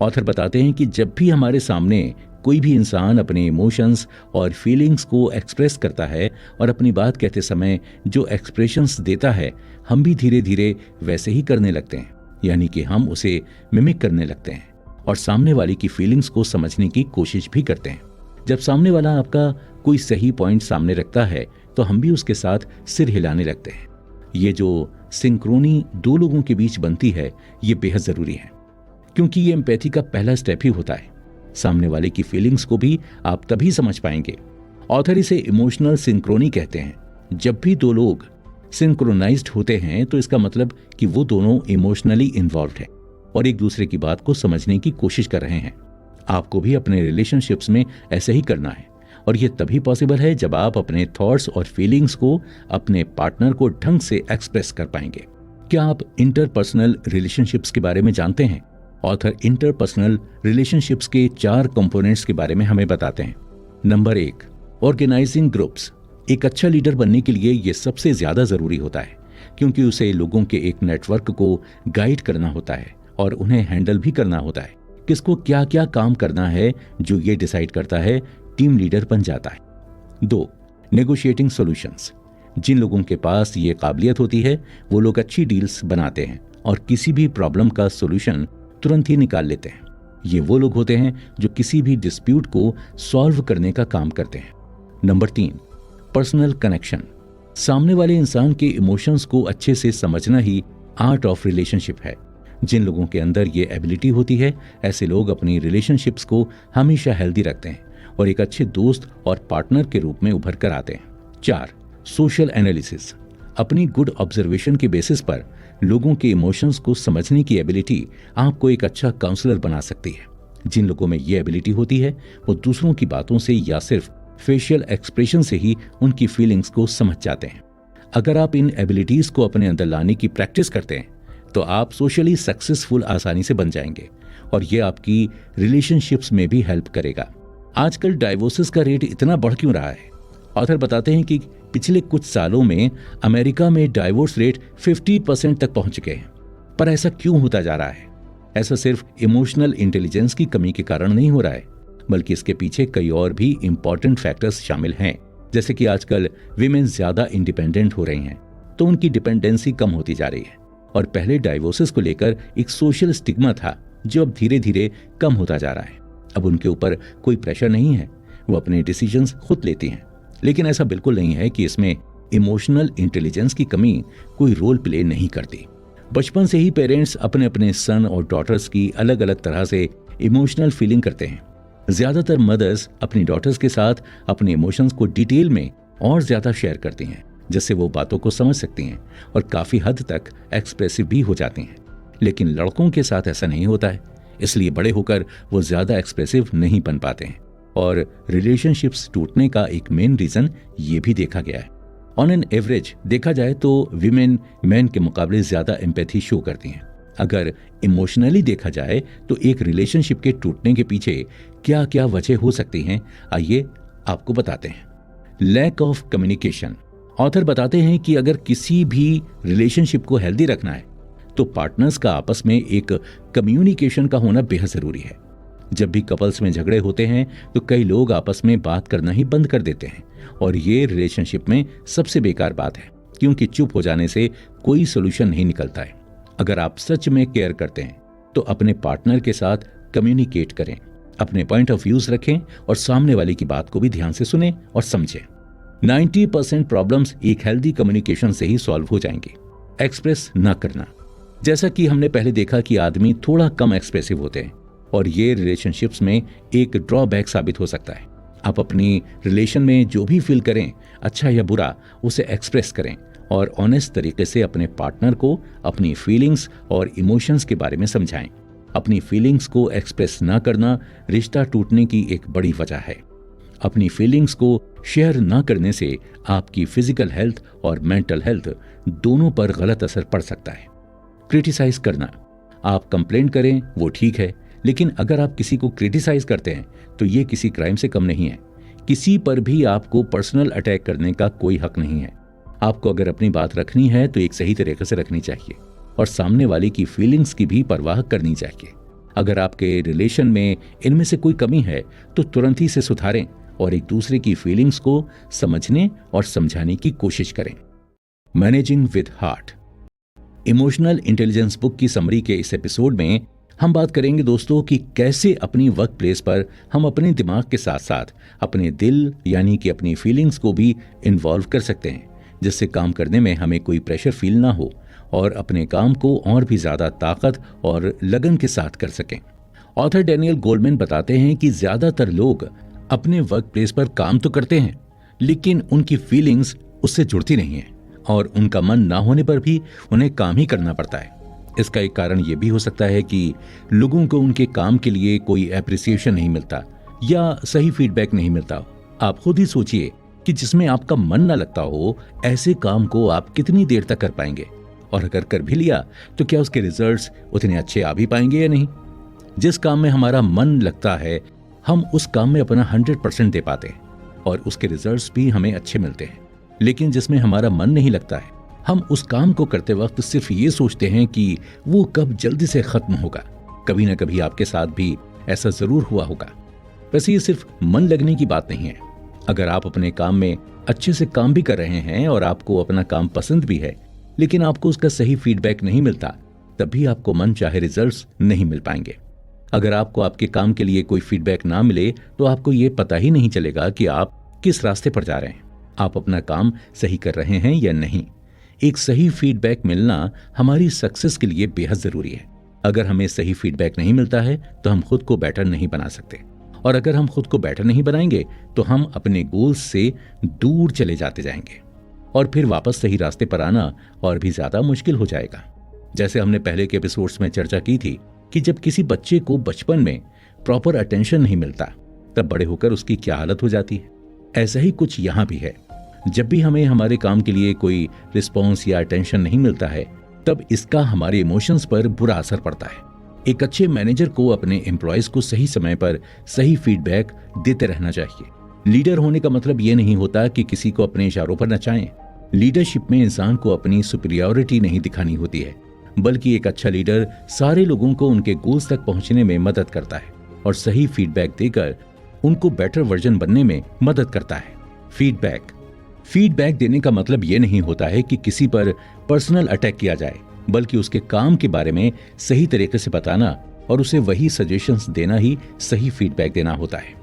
ऑथर बताते हैं कि जब भी हमारे सामने कोई भी इंसान अपने इमोशंस और फीलिंग्स को एक्सप्रेस करता है और अपनी बात कहते समय जो एक्सप्रेशंस देता है, हम भी धीरे धीरे वैसे ही करने लगते हैं, यानी कि हम उसे मिमिक करने लगते हैं और सामने वाले की फीलिंग्स को समझने की कोशिश भी करते हैं। जब सामने वाला आपका कोई सही पॉइंट सामने रखता है तो हम भी उसके साथ सिर हिलाने लगते हैं। ये जो सिंक्रोनी दो लोगों के बीच बनती है, ये बेहद जरूरी है, क्योंकि ये एम्पैथी का पहला स्टेप ही होता है। सामने वाले की फीलिंग्स को भी आप तभी समझ पाएंगे। ऑथर इसे इमोशनल सिंक्रोनी कहते हैं। जब भी दो लोग सिंक्रोनाइज्ड होते हैं तो इसका मतलब कि वो दोनों इमोशनली इन्वॉल्व्ड हैं और एक दूसरे की बात को समझने की कोशिश कर रहे हैं। आपको भी अपने रिलेशनशिप्स में ऐसे ही करना है और ये तभी पॉसिबल है जब आप अपने थॉट्स और फीलिंग्स को अपने पार्टनर को ढंग से एक्सप्रेस कर पाएंगे। क्या आप इंटरपर्सनल रिलेशनशिप्स के बारे में जानते हैं? ऑथर इंटरपर्सनल रिलेशनशिप्स के 4 कंपोनेंट्स के बारे में हमें बताते हैं। Number 1, organising groups. एक अच्छा लीडर बनने के लिए ये सबसे ज्यादा जरूरी होता है, क्योंकि उसे लोगों के एक नेटवर्क को गाइड करना होता है और उन्हें हैंडल भी करना होता है। किसको क्या क्या काम करना है, जो ये डिसाइड करता है, टीम लीडर बन जाता है। 2, नेगोशिएटिंग सॉल्यूशंस। जिन लोगों के पास ये काबिलियत होती है वो लोग अच्छी डील्स बनाते हैं और किसी भी प्रॉब्लम का सॉल्यूशन तुरंत ही निकाल लेते हैं। ये वो लोग होते हैं जो किसी भी डिस्प्यूट को सॉल्व करने का काम करते हैं। Number 3, personal connection. सामने वाले इंसान के इमोशंस को अच्छे से समझना ही आर्ट ऑफ रिलेशनशिप है। जिन लोगों के अंदर ये एबिलिटी होती है, ऐसे लोग अपनी रिलेशनशिप्स को हमेशा हेल्दी रखते हैं और एक अच्छे दोस्त और पार्टनर के रूप में उभर कर आते हैं। 4, सोशल एनालिसिस। अपनी गुड ऑब्जर्वेशन के बेसिस पर लोगों के इमोशंस को समझने की एबिलिटी आपको एक अच्छा काउंसलर बना सकती है। जिन लोगों में ये एबिलिटी होती है वो दूसरों की बातों से या सिर्फ फेशियल एक्सप्रेशन से ही उनकी फीलिंग्स को समझ जाते हैं। अगर आप इन एबिलिटीज को अपने अंदर लाने की प्रैक्टिस करते हैं तो आप सोशली सक्सेसफुल आसानी से बन जाएंगे और ये आपकी रिलेशनशिप्स में भी हेल्प करेगा। आजकल डाइवोर्सेस का रेट इतना बढ़ क्यों रहा है? ऑथर बताते हैं कि पिछले कुछ सालों में अमेरिका में डाइवोर्स रेट 50% तक पहुंच गए हैं। पर ऐसा क्यों होता जा रहा है? ऐसा सिर्फ इमोशनल इंटेलिजेंस की कमी के कारण नहीं हो रहा है, बल्कि इसके पीछे कई और भी इंपॉर्टेंट फैक्टर्स शामिल हैं। जैसे कि आजकल विमेन ज्यादा इंडिपेंडेंट हो रही हैं, तो उनकी डिपेंडेंसी कम होती जा रही है। और पहले डाइवोर्सेस को लेकर एक सोशल स्टिग्मा था जो अब धीरे धीरे कम होता जा रहा है। अब उनके ऊपर कोई प्रेशर नहीं है, वो अपने डिसीजंस खुद लेती हैं। लेकिन ऐसा बिल्कुल नहीं है कि इसमें इमोशनल इंटेलिजेंस की कमी कोई रोल प्ले नहीं करती। बचपन से ही पेरेंट्स अपने अपने सन और डॉटर्स की अलग अलग तरह से इमोशनल फीलिंग करते हैं। ज्यादातर मदर्स अपनी डॉटर्स के साथ अपने इमोशंस को डिटेल में और ज्यादा शेयर करती हैं, जिससे वो बातों को समझ सकती हैं और काफी हद तक एक्सप्रेसिव भी हो जाती हैं। लेकिन लड़कों के साथ ऐसा नहीं होता है, इसलिए बड़े होकर वो ज्यादा एक्सप्रेसिव नहीं बन पाते हैं और रिलेशनशिप्स टूटने का एक मेन रीजन ये भी देखा गया है। ऑन एन एवरेज देखा जाए तो विमेन मैन के मुकाबले ज्यादा एम्पैथी शो करती हैं। अगर इमोशनली देखा जाए तो एक रिलेशनशिप के टूटने के पीछे क्या क्या वजह हो सकती हैं, आइए आपको बताते हैं। Lack of communication. ऑथर बताते हैं कि अगर किसी भी रिलेशनशिप को हेल्दी रखना है तो पार्टनर्स का आपस में एक कम्युनिकेशन का होना बेहद जरूरी है। जब भी कपल्स में झगड़े होते हैं तो कई लोग आपस में बात करना ही बंद कर देते हैं और ये रिलेशनशिप में सबसे बेकार बात है, क्योंकि चुप हो जाने से कोई सोल्यूशन नहीं निकलता है। अगर आप सच में केयर करते हैं तो अपने पार्टनर के साथ कम्युनिकेट करें, अपने पॉइंट ऑफ व्यूज रखें और सामने वाले की बात को भी ध्यान से सुनें और समझें। 90% प्रॉब्लम्स एक हेल्दी कम्युनिकेशन से ही सॉल्व हो जाएंगी। एक्सप्रेस ना करना। जैसा कि हमने पहले देखा कि आदमी थोड़ा कम एक्सप्रेसिव होते हैं और ये रिलेशनशिप्स में एक ड्रॉबैक साबित हो सकता है। आप अपनी रिलेशन में जो भी फील करें, अच्छा या बुरा, उसे एक्सप्रेस करें और ऑनेस्ट तरीके से अपने पार्टनर को अपनी फीलिंग्स और इमोशंस के बारे में समझाएं। अपनी फीलिंग्स को एक्सप्रेस ना करना रिश्ता टूटने की एक बड़ी वजह है। अपनी फीलिंग्स को शेयर ना करने से आपकी फिजिकल हेल्थ और मेंटल हेल्थ दोनों पर गलत असर पड़ सकता है। क्रिटिसाइज करना। आप कंप्लेन करें वो ठीक है, लेकिन अगर आप किसी को क्रिटिसाइज करते हैं तो ये किसी क्राइम से कम नहीं है। किसी पर भी आपको पर्सनल अटैक करने का कोई हक नहीं है। आपको अगर अपनी बात रखनी है तो एक सही तरीके से रखनी चाहिए और सामने वाले की फीलिंग्स की भी परवाह करनी चाहिए। अगर आपके रिलेशन में इनमें से कोई कमी है तो तुरंत ही से सुधारें और एक दूसरे की फीलिंग्स को समझने और समझाने की कोशिश करें। Managing with heart. Emotional intelligence book की समरी के इस एपिसोड में हम बात करेंगे दोस्तों कि कैसे अपनी वर्क प्लेस पर हम अपने दिमाग के साथ साथ अपने दिल यानी कि अपनी फीलिंग्स को भी इन्वॉल्व कर सकते हैं, जिससे काम करने में हमें कोई प्रेशर फील ना हो और अपने काम को और भी ज्यादा ताकत और लगन के साथ कर सकें। ऑथर डैनियल गोल्डमैन बताते हैं कि ज्यादातर लोग अपने वर्क प्लेस पर काम तो करते हैं, लेकिन उनकी फीलिंग्स उससे जुड़ती नहीं है और उनका मन ना होने पर भी उन्हें काम ही करना पड़ता है। इसका एक कारण यह भी हो सकता है कि लोगों को उनके काम के लिए कोई एप्रिसिएशन नहीं मिलता या सही फीडबैक नहीं मिलता। आप खुद ही सोचिए कि जिसमें आपका मन ना लगता हो, ऐसे काम को आप कितनी देर तक कर पाएंगे, और अगर कर भी लिया तो क्या उसके रिजल्ट्स उतने अच्छे आ भी पाएंगे या नहीं। जिस काम में हमारा मन लगता है हम उस काम में अपना 100% दे पाते हैं और उसके रिजल्ट्स भी हमें अच्छे मिलते हैं। लेकिन जिसमें हमारा मन नहीं लगता है, हम उस काम को करते वक्त सिर्फ ये सोचते हैं कि वो कब जल्दी से खत्म होगा। कभी ना कभी आपके साथ भी ऐसा जरूर हुआ होगा। वैसे ये सिर्फ मन लगने की बात नहीं है। अगर आप अपने काम में अच्छे से काम भी कर रहे हैं और आपको अपना काम पसंद भी है, लेकिन आपको उसका सही फीडबैक नहीं मिलता, तब भी आपको मन चाहे रिजल्ट्स नहीं मिल पाएंगे। अगर आपको आपके काम के लिए कोई फीडबैक ना मिले तो आपको ये पता ही नहीं चलेगा कि आप किस रास्ते पर जा रहे हैं, आप अपना काम सही कर रहे हैं या नहीं। एक सही फीडबैक मिलना हमारी सक्सेस के लिए बेहद जरूरी है। अगर हमें सही फीडबैक नहीं मिलता है तो हम खुद को बेटर नहीं बना सकते, और अगर हम खुद को बेटर नहीं बनाएंगे तो हम अपने गोल्स से दूर चले जाते जाएंगे और फिर वापस सही रास्ते पर आना और भी ज्यादा मुश्किल हो जाएगा। जैसे हमने पहले के एपिसोड्स में चर्चा की थी कि जब किसी बच्चे को बचपन में प्रॉपर अटेंशन नहीं मिलता तब बड़े होकर उसकी क्या हालत हो जाती है। ऐसा ही कुछ यहाँ भी है। जब भी हमें हमारे काम के लिए कोई रिस्पॉन्स या अटेंशन नहीं मिलता है तब इसका हमारे इमोशंस पर बुरा असर पड़ता है। एक अच्छे मैनेजर को अपने एम्प्लॉयज को सही समय पर सही फीडबैक देते रहना चाहिए। लीडर होने का मतलब ये नहीं होता कि किसी को अपने इशारों पर नचाएं। लीडरशिप में इंसान को अपनी सुपीरियरिटी नहीं दिखानी होती है, बल्कि एक अच्छा लीडर सारे लोगों को उनके गोल्स तक पहुंचने में मदद करता है और सही फीडबैक देकर उनको बेटर वर्जन बनने में मदद करता है। फीडबैक देने का मतलब ये नहीं होता है कि किसी पर पर्सनल अटैक किया जाए, बल्कि उसके काम के बारे में सही तरीके से बताना और उसे वही सजेशंस देना ही सही फीडबैक देना होता है।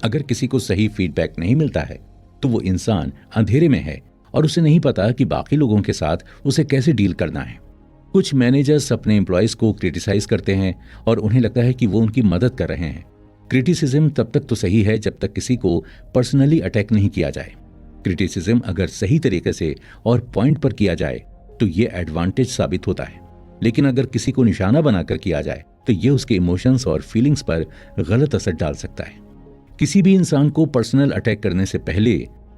अगर किसी को सही फीडबैक नहीं मिलता है तो वो इंसान अंधेरे में है और उसे नहीं पता कि बाकी लोगों के साथ उसे कैसे डील करना है। कुछ मैनेजर्स अपने एम्प्लॉयज को क्रिटिसाइज करते हैं और उन्हें लगता है कि वो उनकी मदद कर रहे हैं। क्रिटिसिज्म तब तक तो सही है जब तक किसी को पर्सनली अटैक नहीं किया जाए। क्रिटिसिज्म अगर सही तरीके से और पॉइंट पर किया जाए तो ये एडवांटेज साबित होता है, लेकिन अगर किसी को निशाना बनाकर किया जाए तो ये उसके इमोशंस और फीलिंग्स पर गलत असर डाल सकता है। किसी भी इंसान को पर्सनल अटैक करने से पहले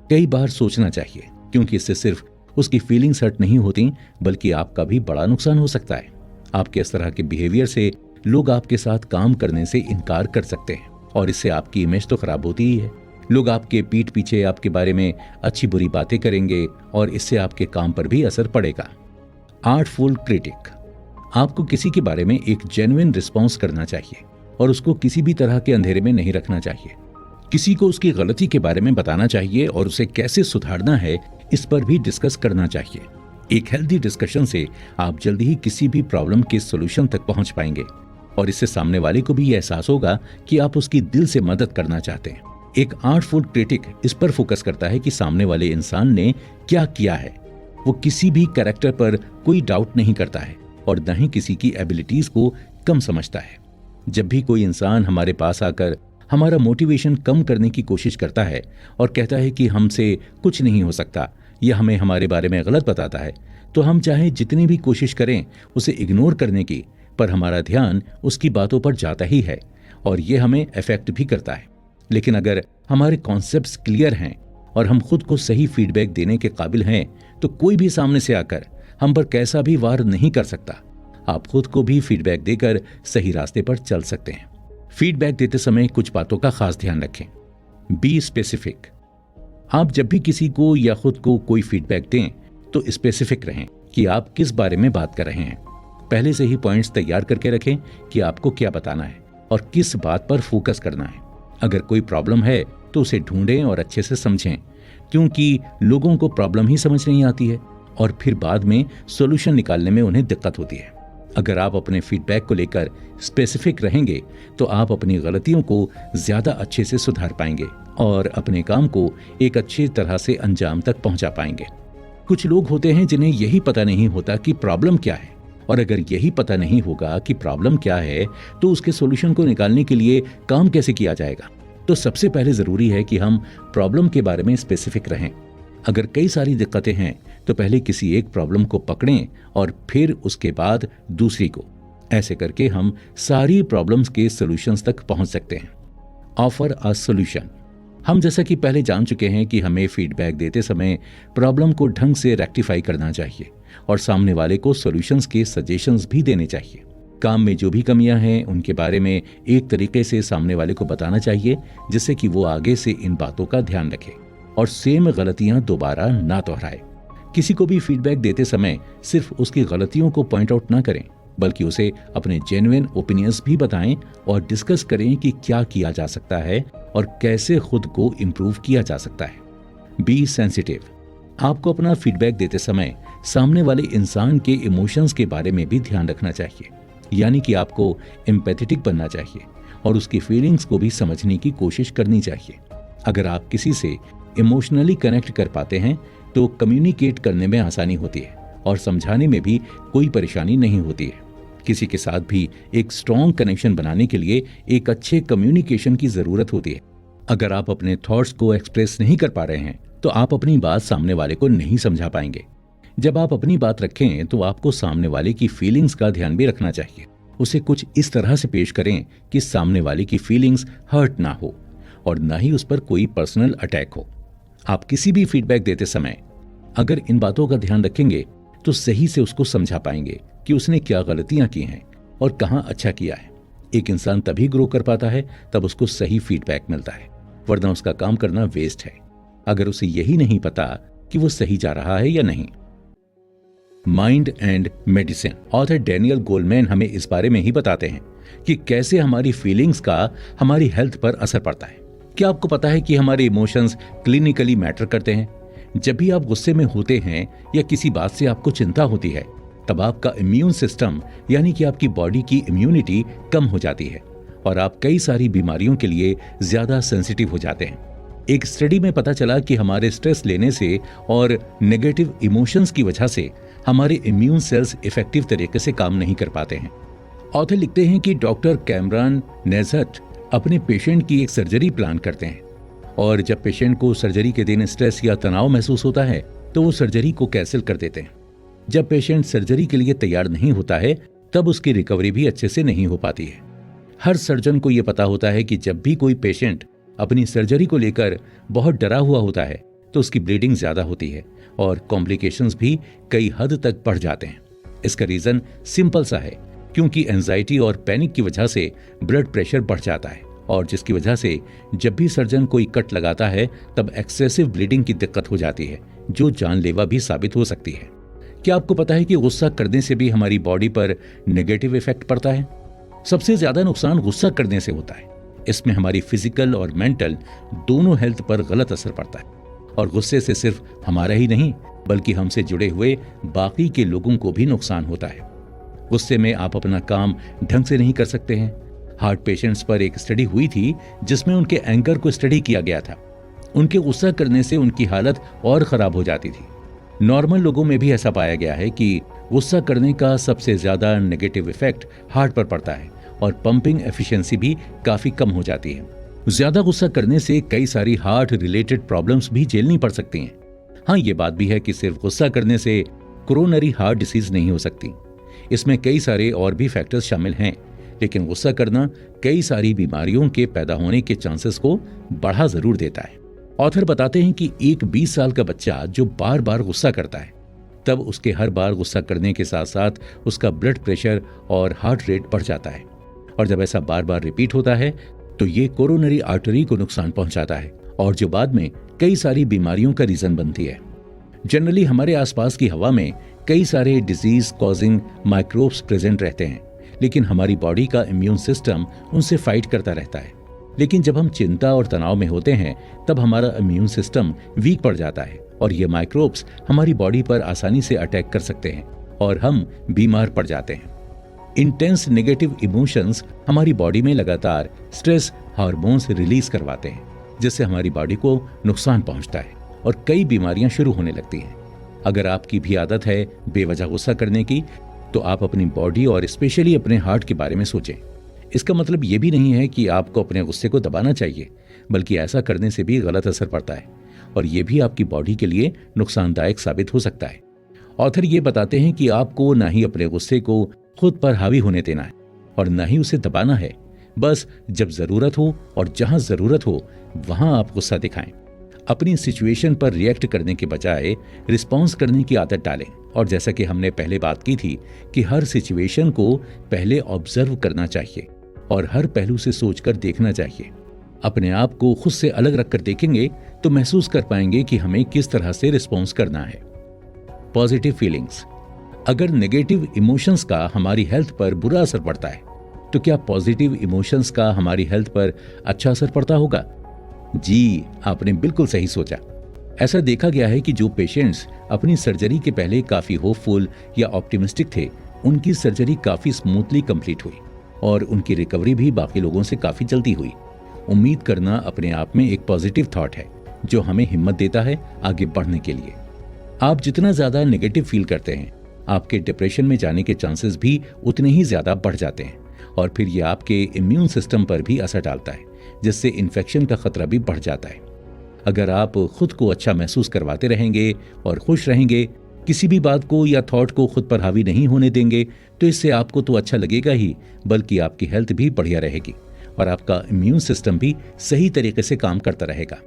कई बार सोचना चाहिए, क्योंकि इससे सिर्फ उसकी फीलिंग्स हर्ट नहीं होती बल्कि आपका भी बड़ा नुकसान हो सकता है। आपके इस तरह के बिहेवियर से लोग आपके साथ काम करने से इनकार कर सकते हैं और इससे आपकी इमेज तो खराब होती ही है। लोग आपके पीठ पीछे आपके बारे में अच्छी बुरी बातें करेंगे और इससे आपके काम पर भी असर पड़ेगा। आर्टफुल क्रिटिक, आपको किसी के बारे में एक जेन्युइन रिस्पॉन्स करना चाहिए और उसको किसी भी तरह के अंधेरे में नहीं रखना चाहिए। किसी को उसकी गलती के बारे में बताना चाहिए और उसे कैसे सुधारना है इस पर भी डिस्कस करना चाहिए। एक हेल्दी डिस्कशन से आप जल्दी ही किसी भी प्रॉब्लम के सॉल्यूशन तक पहुंच पाएंगे और इससे सामने वाले को भी यह एहसास होगा कि आप उसकी दिल से मदद करना चाहते हैं। एक आर्टफुल क्रिटिक इस पर फोकस करता है कि सामने वाले इंसान ने क्या किया है। वो किसी भी कैरेक्टर पर कोई डाउट नहीं करता है और न ही किसी की एबिलिटीज को कम समझता है। जब भी कोई इंसान हमारे पास आकर हमारा मोटिवेशन कम करने की कोशिश करता है और कहता है कि हमसे कुछ नहीं हो सकता या हमें हमारे बारे में गलत बताता है, तो हम चाहे जितनी भी कोशिश करें उसे इग्नोर करने की, पर हमारा ध्यान उसकी बातों पर जाता ही है और ये हमें अफेक्ट भी करता है। लेकिन अगर हमारे कॉन्सेप्ट्स क्लियर हैं और हम खुद को सही फीडबैक देने के काबिल हैं तो कोई भी सामने से आकर हम पर कैसा भी वार नहीं कर सकता। आप खुद को भी फीडबैक देकर सही रास्ते पर चल सकते हैं। फीडबैक देते समय कुछ बातों का खास ध्यान रखें। बी स्पेसिफिक, आप जब भी किसी को या खुद को कोई फीडबैक दें तो स्पेसिफिक रहें कि आप किस बारे में बात कर रहे हैं। पहले से ही पॉइंट्स तैयार करके रखें कि आपको क्या बताना है और किस बात पर फोकस करना है। अगर कोई प्रॉब्लम है तो उसे ढूंढें और अच्छे से समझें, क्योंकि लोगों को प्रॉब्लम ही समझ नहीं आती है और फिर बाद में सॉल्यूशन निकालने में उन्हें दिक्कत होती है। अगर आप अपने फीडबैक को लेकर स्पेसिफिक रहेंगे तो आप अपनी गलतियों को ज्यादा अच्छे से सुधार पाएंगे और अपने काम को एक अच्छी तरह से अंजाम तक पहुंचा पाएंगे। कुछ लोग होते हैं जिन्हें यही पता नहीं होता कि प्रॉब्लम क्या है, और अगर यही पता नहीं होगा कि प्रॉब्लम क्या है तो उसके सॉल्यूशन को निकालने के लिए काम कैसे किया जाएगा। तो सबसे पहले जरूरी है कि हम प्रॉब्लम के बारे में स्पेसिफिक रहें। अगर कई सारी दिक्कतें हैं तो पहले किसी एक प्रॉब्लम को पकड़ें और फिर उसके बाद दूसरी को। ऐसे करके हम सारी प्रॉब्लम्स के सॉल्यूशंस तक पहुंच सकते हैं। ऑफर अ सॉल्यूशन, हम जैसा कि पहले जान चुके हैं कि हमें फीडबैक देते समय प्रॉब्लम को ढंग से रेक्टिफाई करना चाहिए और सामने वाले को सॉल्यूशंस के सजेशंस भी देने चाहिए। काम में जो भी कमियां हैं उनके बारे में एक तरीके से सामने वाले को बताना चाहिए जिससे कि वो आगे से इन बातों का ध्यान रखे और सेम गलतियां दोबारा ना दोहराए। किसी को भी फीडबैक देते समय सिर्फ उसकी गलतियों को पॉइंट आउट ना करें, बल्कि उसे अपने जेन्युइन ओपिनियंस भी बताएं और डिस्कस करें कि क्या किया जा सकता है और कैसे खुद को इम्प्रूव किया जा सकता है। बी सेंसिटिव, आपको अपना फीडबैक देते समय सामने वाले इंसान के इमोशंस के बारे में भी ध्यान रखना चाहिए। यानी कि आपको एम्पैथेटिक बनना चाहिए और उसकी फीलिंग्स को भी समझने की कोशिश करनी चाहिए। अगर आप किसी से इमोशनली कनेक्ट कर पाते हैं तो कम्युनिकेट करने में आसानी होती है और समझाने में भी कोई परेशानी नहीं होती है। किसी के साथ भी एक स्ट्रॉन्ग कनेक्शन बनाने के लिए एक अच्छे कम्युनिकेशन की जरूरत होती है। अगर आप अपने थॉट्स को एक्सप्रेस नहीं कर पा रहे हैं तो आप अपनी बात सामने वाले को नहीं समझा पाएंगे। जब आप अपनी बात रखें तो आपको सामने वाले की फीलिंग्स का ध्यान भी रखना चाहिए। उसे कुछ इस तरह से पेश करें कि सामने वाले की फीलिंग्स हर्ट ना हो और ना ही उस पर कोई पर्सनल अटैक हो। आप किसी भी फीडबैक देते समय अगर इन बातों का ध्यान रखेंगे तो सही से उसको समझा पाएंगे कि उसने क्या गलतियां की हैं और कहां अच्छा किया है। एक इंसान तभी ग्रो कर पाता है तब उसको सही फीडबैक मिलता है, वरना उसका काम करना वेस्ट है अगर उसे यही नहीं पता कि वो सही जा रहा है या नहीं। Mind and medicine author Daniel Goleman हमें इस बारे में ही बताते हैं कि कैसे हमारी फीलिंग्स का हमारी हेल्थ पर असर पड़ता है। क्या आपको पता है कि हमारे इमोशंस क्लिनिकली मैटर करते हैं? जब भी आप गुस्से में होते हैं या किसी बात से आपको चिंता होती है तब आपका इम्यून सिस्टम यानी कि आपकी बॉडी की इम्यूनिटी कम हो जाती है और आप कई सारी बीमारियों के लिए ज्यादा सेंसिटिव हो जाते हैं। एक स्टडी में पता चला कि हमारे स्ट्रेस लेने से और नेगेटिव इमोशंस की वजह से हमारे इम्यून सेल्स इफेक्टिव तरीके से काम नहीं कर पाते हैं। ऑथर लिखते हैं कि डॉक्टर कैमरन नेजट अपने पेशेंट की एक सर्जरी प्लान करते हैं और जब पेशेंट को सर्जरी के दिन स्ट्रेस या तनाव महसूस होता है तो वो सर्जरी को कैंसिल कर देते हैं। जब पेशेंट सर्जरी के लिए तैयार नहीं होता है तब उसकी रिकवरी भी अच्छे से नहीं हो पाती है। हर सर्जन को यह पता होता है कि जब भी कोई पेशेंट अपनी सर्जरी को लेकर बहुत डरा हुआ होता है तो उसकी ब्लीडिंग ज्यादा होती है और कॉम्प्लिकेशंस भी कई हद तक बढ़ जाते हैं। इसका रीजन सिंपल सा है, क्योंकि एंजाइटी और पैनिक की वजह से ब्लड प्रेशर बढ़ जाता है और जिसकी वजह से जब भी सर्जन कोई कट लगाता है तब एक्सेसिव ब्लीडिंग की दिक्कत हो जाती है जो जानलेवा भी साबित हो सकती है। क्या आपको पता है कि गुस्सा करने से भी हमारी बॉडी पर नेगेटिव इफेक्ट पड़ता है? सबसे ज्यादा नुकसान गुस्सा करने से होता है। इसमें हमारी फिजिकल और मेंटल दोनों हेल्थ पर गलत असर पड़ता है और गुस्से से सिर्फ हमारा ही नहीं बल्कि हमसे जुड़े हुए बाकी के लोगों को भी नुकसान होता है। गुस्से में आप अपना काम ढंग से नहीं कर सकते हैं। हार्ट पेशेंट्स पर एक स्टडी हुई थी जिसमें उनके एंकर को स्टडी किया गया था। उनके गुस्सा करने से उनकी हालत और खराब हो जाती थी। नॉर्मल लोगों में भी ऐसा पाया गया है कि गुस्सा करने का सबसे ज्यादा नेगेटिव इफेक्ट हार्ट पर पड़ता है और पंपिंग एफिशिएंसी भी काफी कम हो जाती है। ज्यादा गुस्सा करने से कई सारी हार्ट रिलेटेड प्रॉब्लम्स भी झेलनी पड़ सकती हैं। हाँ, ये बात भी है कि सिर्फ गुस्सा करने से कोरोनरी हार्ट डिसीज नहीं हो सकती। इसमें कई सारे और भी फैक्टर्स शामिल हैं, लेकिन गुस्सा करना कई सारी बीमारियों के पैदा होने के चांसेस को बढ़ा जरूर देता है। ऑथर बताते हैं कि एक 20 साल का बच्चा जो बार बार गुस्सा करता है तब उसके हर बार गुस्सा करने के साथ साथ उसका ब्लड प्रेशर और हार्ट रेट बढ़ जाता है और जब ऐसा बार बार रिपीट होता है तो ये कोरोनरी आर्टरी को नुकसान पहुंचाता है और जो बाद में कई सारी बीमारियों का रीजन बनती है। जनरली हमारे आसपास की हवा में कई सारे डिजीज कॉजिंग माइक्रोब्स प्रेजेंट रहते हैं, लेकिन हमारी बॉडी का इम्यून सिस्टम उनसे फाइट करता रहता है। लेकिन जब हम चिंता और तनाव में होते हैं तब हमारा इम्यून सिस्टम वीक पड़ जाता है और ये माइक्रोब्स हमारी बॉडी पर आसानी से अटैक कर सकते हैं और हम बीमार पड़ जाते हैं। इंटेंस नेगेटिव इमोशंस हमारी बॉडी में लगातार स्ट्रेस हार्मोन्स रिलीज करवाते हैं जिससे हमारी बॉडी को नुकसान पहुंचता है और कई बीमारियां शुरू होने लगती हैं। अगर आपकी भी आदत है बेवजह गुस्सा करने की तो आप अपनी बॉडी और स्पेशली अपने हार्ट के बारे में सोचें। इसका मतलब ये भी नहीं है कि आपको अपने गुस्से को दबाना चाहिए, बल्कि ऐसा करने से भी गलत असर पड़ता है और ये भी आपकी बॉडी के लिए नुकसानदायक साबित हो सकता है। ऑथर ये बताते हैं कि आपको ना ही अपने गुस्से को खुद पर हावी होने देना है और ना ही उसे दबाना है। बस जब जरूरत हो और जहां जरूरत हो वहां आप गुस्सा दिखाएं। अपनी सिचुएशन पर रिएक्ट करने के बजाय रिस्पॉन्स करने की आदत डालें और जैसा कि हमने पहले बात की थी कि हर सिचुएशन को पहले ऑब्जर्व करना चाहिए और हर पहलू से सोचकर देखना चाहिए। अपने आप को खुद से अलग रखकर देखेंगे तो महसूस कर पाएंगे कि हमें किस तरह से रिस्पॉन्स करना है। Positive feelings. अगर नेगेटिव इमोशंस का हमारी हेल्थ पर बुरा असर पड़ता है तो क्या पॉजिटिव इमोशंस का हमारी हेल्थ पर अच्छा असर पड़ता होगा? जी, आपने बिल्कुल सही सोचा। ऐसा देखा गया है कि जो पेशेंट्स अपनी सर्जरी के पहले काफी होपफुल या ऑप्टिमिस्टिक थे उनकी सर्जरी काफी स्मूथली कंप्लीट हुई और उनकी रिकवरी भी बाकी लोगों से काफी जल्दी हुई। उम्मीद करना अपने आप में एक पॉजिटिव थॉट है जो हमें हिम्मत देता है आगे बढ़ने के लिए। आप जितना ज्यादा नेगेटिव फील करते हैं, आपके डिप्रेशन में जाने के चांसेस भी उतने ही ज्यादा बढ़ जाते हैं और फिर ये आपके इम्यून सिस्टम पर भी असर डालता है, जिससे इन्फेक्शन का खतरा भी बढ़ जाता है। अगर आप खुद को अच्छा महसूस करवाते रहेंगे और खुश रहेंगे, किसी भी बात को या थॉट को खुद पर हावी नहीं होने देंगे, तो इससे आपको तो अच्छा लगेगा ही, बल्कि आपकी हेल्थ भी बढ़िया रहेगी और आपका इम्यून सिस्टम भी सही तरीके से काम करता रहेगा।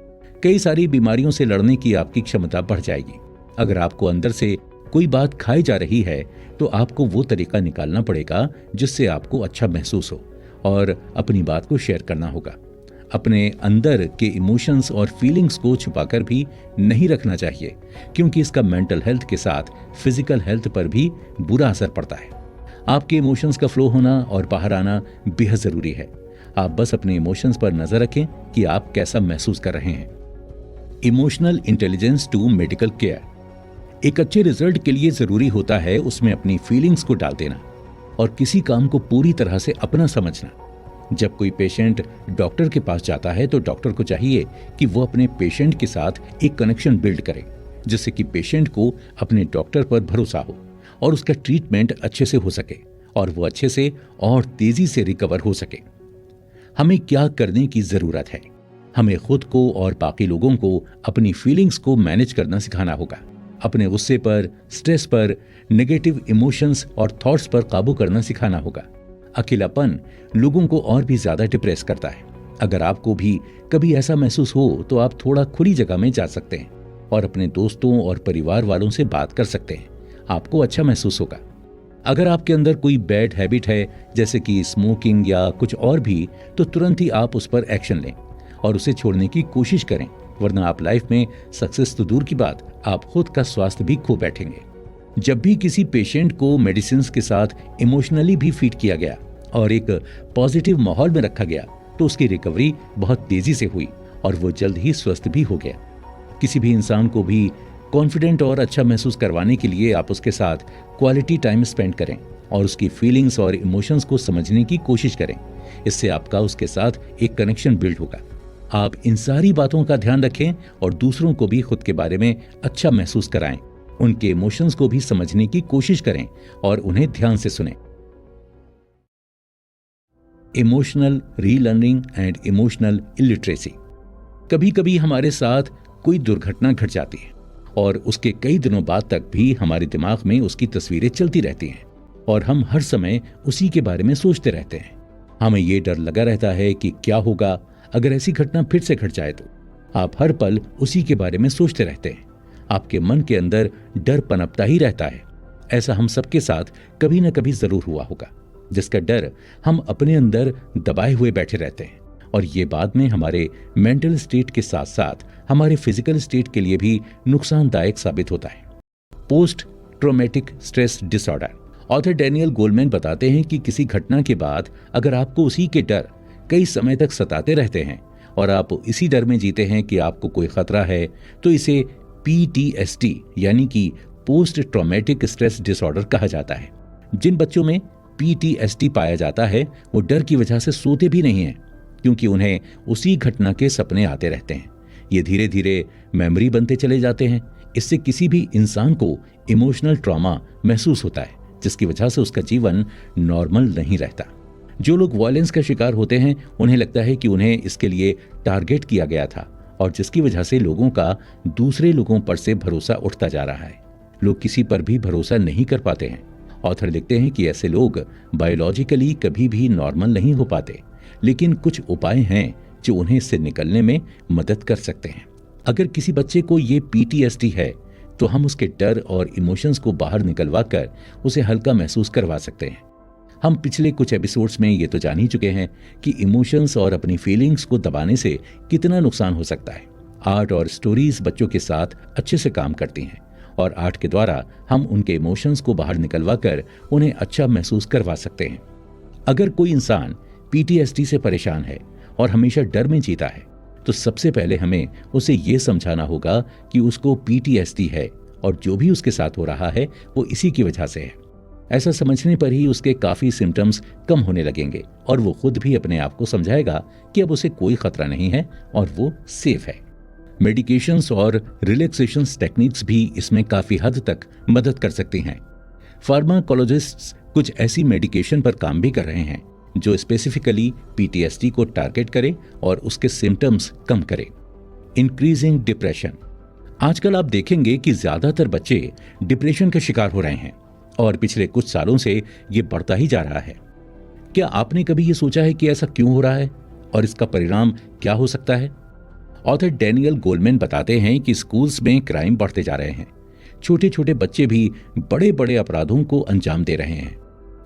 कई सारी बीमारियों से लड़ने की आपकी क्षमता बढ़ जाएगी। अगर आपको अंदर से कोई बात खाई जा रही है, तो आपको वो तरीका निकालना पड़ेगा जिससे आपको अच्छा महसूस हो और अपनी बात को शेयर करना होगा। अपने अंदर के इमोशंस और फीलिंग्स को छुपाकर भी नहीं रखना चाहिए, क्योंकि इसका मेंटल हेल्थ के साथ फिजिकल हेल्थ पर भी बुरा असर पड़ता है। आपके इमोशंस का फ्लो होना और बाहर आना बेहद जरूरी है। आप बस अपने इमोशंस पर नजर रखें कि आप कैसा महसूस कर रहे हैं। Emotional intelligence to medical care. एक अच्छे रिजल्ट के लिए जरूरी होता है उसमें अपनी फीलिंग्स को डाल देना और किसी काम को पूरी तरह से अपना समझना। जब कोई पेशेंट डॉक्टर के पास जाता है तो डॉक्टर को चाहिए कि वो अपने पेशेंट के साथ एक कनेक्शन बिल्ड करे, जिससे कि पेशेंट को अपने डॉक्टर पर भरोसा हो और उसका ट्रीटमेंट अच्छे से हो सके और वो अच्छे से और तेजी से रिकवर हो सके। हमें क्या करने की जरूरत है? हमें खुद को और बाकी लोगों को अपनी फीलिंग्स को मैनेज करना सिखाना होगा। अपने गुस्से पर, स्ट्रेस पर, नेगेटिव इमोशंस और थॉट्स पर काबू करना सिखाना होगा। अकेलापन लोगों को और भी ज्यादा डिप्रेस करता है। अगर आपको भी कभी ऐसा महसूस हो तो आप थोड़ा खुली जगह में जा सकते हैं और अपने दोस्तों और परिवार वालों से बात कर सकते हैं। आपको अच्छा महसूस होगा। अगर आपके अंदर कोई बैड हैबिट है, जैसे कि स्मोकिंग या कुछ और भी, तो तुरंत ही आप उस पर एक्शन लें और उसे छोड़ने की कोशिश करें, वरना आप लाइफ में सक्सेस तो दूर की बात, आप खुद का स्वास्थ्य भी खो बैठेंगे। जब भी किसी पेशेंट को मेडिसिन के साथ इमोशनली भी फीड किया गया और एक पॉजिटिव माहौल में रखा गया, तो उसकी रिकवरी बहुत तेजी से हुई और वो जल्द ही स्वस्थ भी हो गया। किसी भी इंसान को भी कॉन्फिडेंट और अच्छा महसूस करवाने के लिए आप उसके साथ क्वालिटी टाइम स्पेंड करें और उसकी फीलिंग्स और इमोशंस को समझने की कोशिश करें। इससे आपका उसके साथ एक कनेक्शन बिल्ड होगा। आप इन सारी बातों का ध्यान रखें और दूसरों को भी खुद के बारे में अच्छा महसूस कराएं। उनके इमोशंस को भी समझने की कोशिश करें और उन्हें ध्यान से सुनें। Emotional relearning and emotional illiteracy. कभी कभी हमारे साथ कोई दुर्घटना घट जाती है और उसके कई दिनों बाद तक भी हमारे दिमाग में उसकी तस्वीरें चलती रहती हैं और हम हर समय उसी के बारे में सोचते रहते हैं। हमें ये डर लगा रहता है कि क्या होगा अगर ऐसी घटना फिर से घट जाए तो। आप हर पल उसी के बारे में सोचते रहते हैं। आपके मन के अंदर डर पनपता ही रहता है। ऐसा हम सबके साथ कभी न कभी जरूर हुआ होगा, जिसका डर हम अपने अंदर दबाए हुए बैठे रहते हैं और ये बाद में हमारे मेंटल स्टेट के साथ साथ हमारे फिजिकल स्टेट के लिए भी नुकसानदायक साबित होता है। Post traumatic stress disorder. Author Daniel Goleman बताते हैं कि किसी घटना के बाद अगर आपको उसी के डर कई समय तक सताते रहते हैं और आप इसी डर में जीते हैं कि आपको कोई खतरा है, तो इसे PTSD यानी कि पोस्ट ट्रॉमेटिक स्ट्रेस डिसऑर्डर कहा जाता है। जिन बच्चों में PTSD पाया जाता है वो डर की वजह से सोते भी नहीं हैं, क्योंकि उन्हें उसी घटना के सपने आते रहते हैं। ये धीरे धीरे मेमोरी बनते चले जाते हैं। इससे किसी भी इंसान को इमोशनल ट्रॉमा महसूस होता है, जिसकी वजह से उसका जीवन नॉर्मल नहीं रहता। जो लोग वायलेंस का शिकार होते हैं उन्हें लगता है कि उन्हें इसके लिए टारगेट किया गया था और जिसकी वजह से लोगों का दूसरे लोगों पर से भरोसा उठता जा रहा है। लोग किसी पर भी भरोसा नहीं कर पाते हैं। ऑथर लिखते हैं कि ऐसे लोग बायोलॉजिकली कभी भी नॉर्मल नहीं हो पाते, लेकिन कुछ उपाय हैं जो उन्हें इससे निकलने में मदद कर सकते हैं। अगर किसी बच्चे को ये PTSD है तो हम उसके डर और इमोशंस को बाहर निकलवा कर उसे हल्का महसूस करवा सकते हैं। हम पिछले कुछ एपिसोड्स में ये तो जान ही चुके हैं कि इमोशंस और अपनी फीलिंग्स को दबाने से कितना नुकसान हो सकता है। आर्ट और स्टोरीज बच्चों के साथ अच्छे से काम करती हैं और आर्ट के द्वारा हम उनके इमोशंस को बाहर निकलवा कर उन्हें अच्छा महसूस करवा सकते हैं। अगर कोई इंसान PTSD से परेशान है और हमेशा डर में जीता है, तो सबसे पहले हमें उसे ये समझाना होगा कि उसको PTSD है और जो भी उसके साथ हो रहा है वो इसी की वजह से है। ऐसा समझने पर ही उसके काफी सिम्टम्स कम होने लगेंगे और वो खुद भी अपने आप को समझाएगा कि अब उसे कोई खतरा नहीं है और वो सेफ है। मेडिकेशंस और रिलैक्सेशन टेक्निक्स भी इसमें काफी हद तक मदद कर सकती हैं। फार्माकोलॉजिस्ट्स कुछ ऐसी मेडिकेशन पर काम भी कर रहे हैं जो स्पेसिफिकली पीटीएसडी को टारगेट करे और उसके सिम्टम्स कम करे। Increasing depression. आजकल आप देखेंगे कि ज्यादातर बच्चे डिप्रेशन के शिकार हो रहे हैं और पिछले कुछ सालों से ये बढ़ता ही जा रहा है। क्या आपने कभी ये सोचा है कि ऐसा क्यों हो रहा है और इसका परिणाम क्या हो सकता है? ऑथर डैनियल गोलमैन बताते हैं कि स्कूल्स में क्राइम बढ़ते जा रहे हैं। छोटे छोटे बच्चे भी बड़े बड़े अपराधों को अंजाम दे रहे हैं।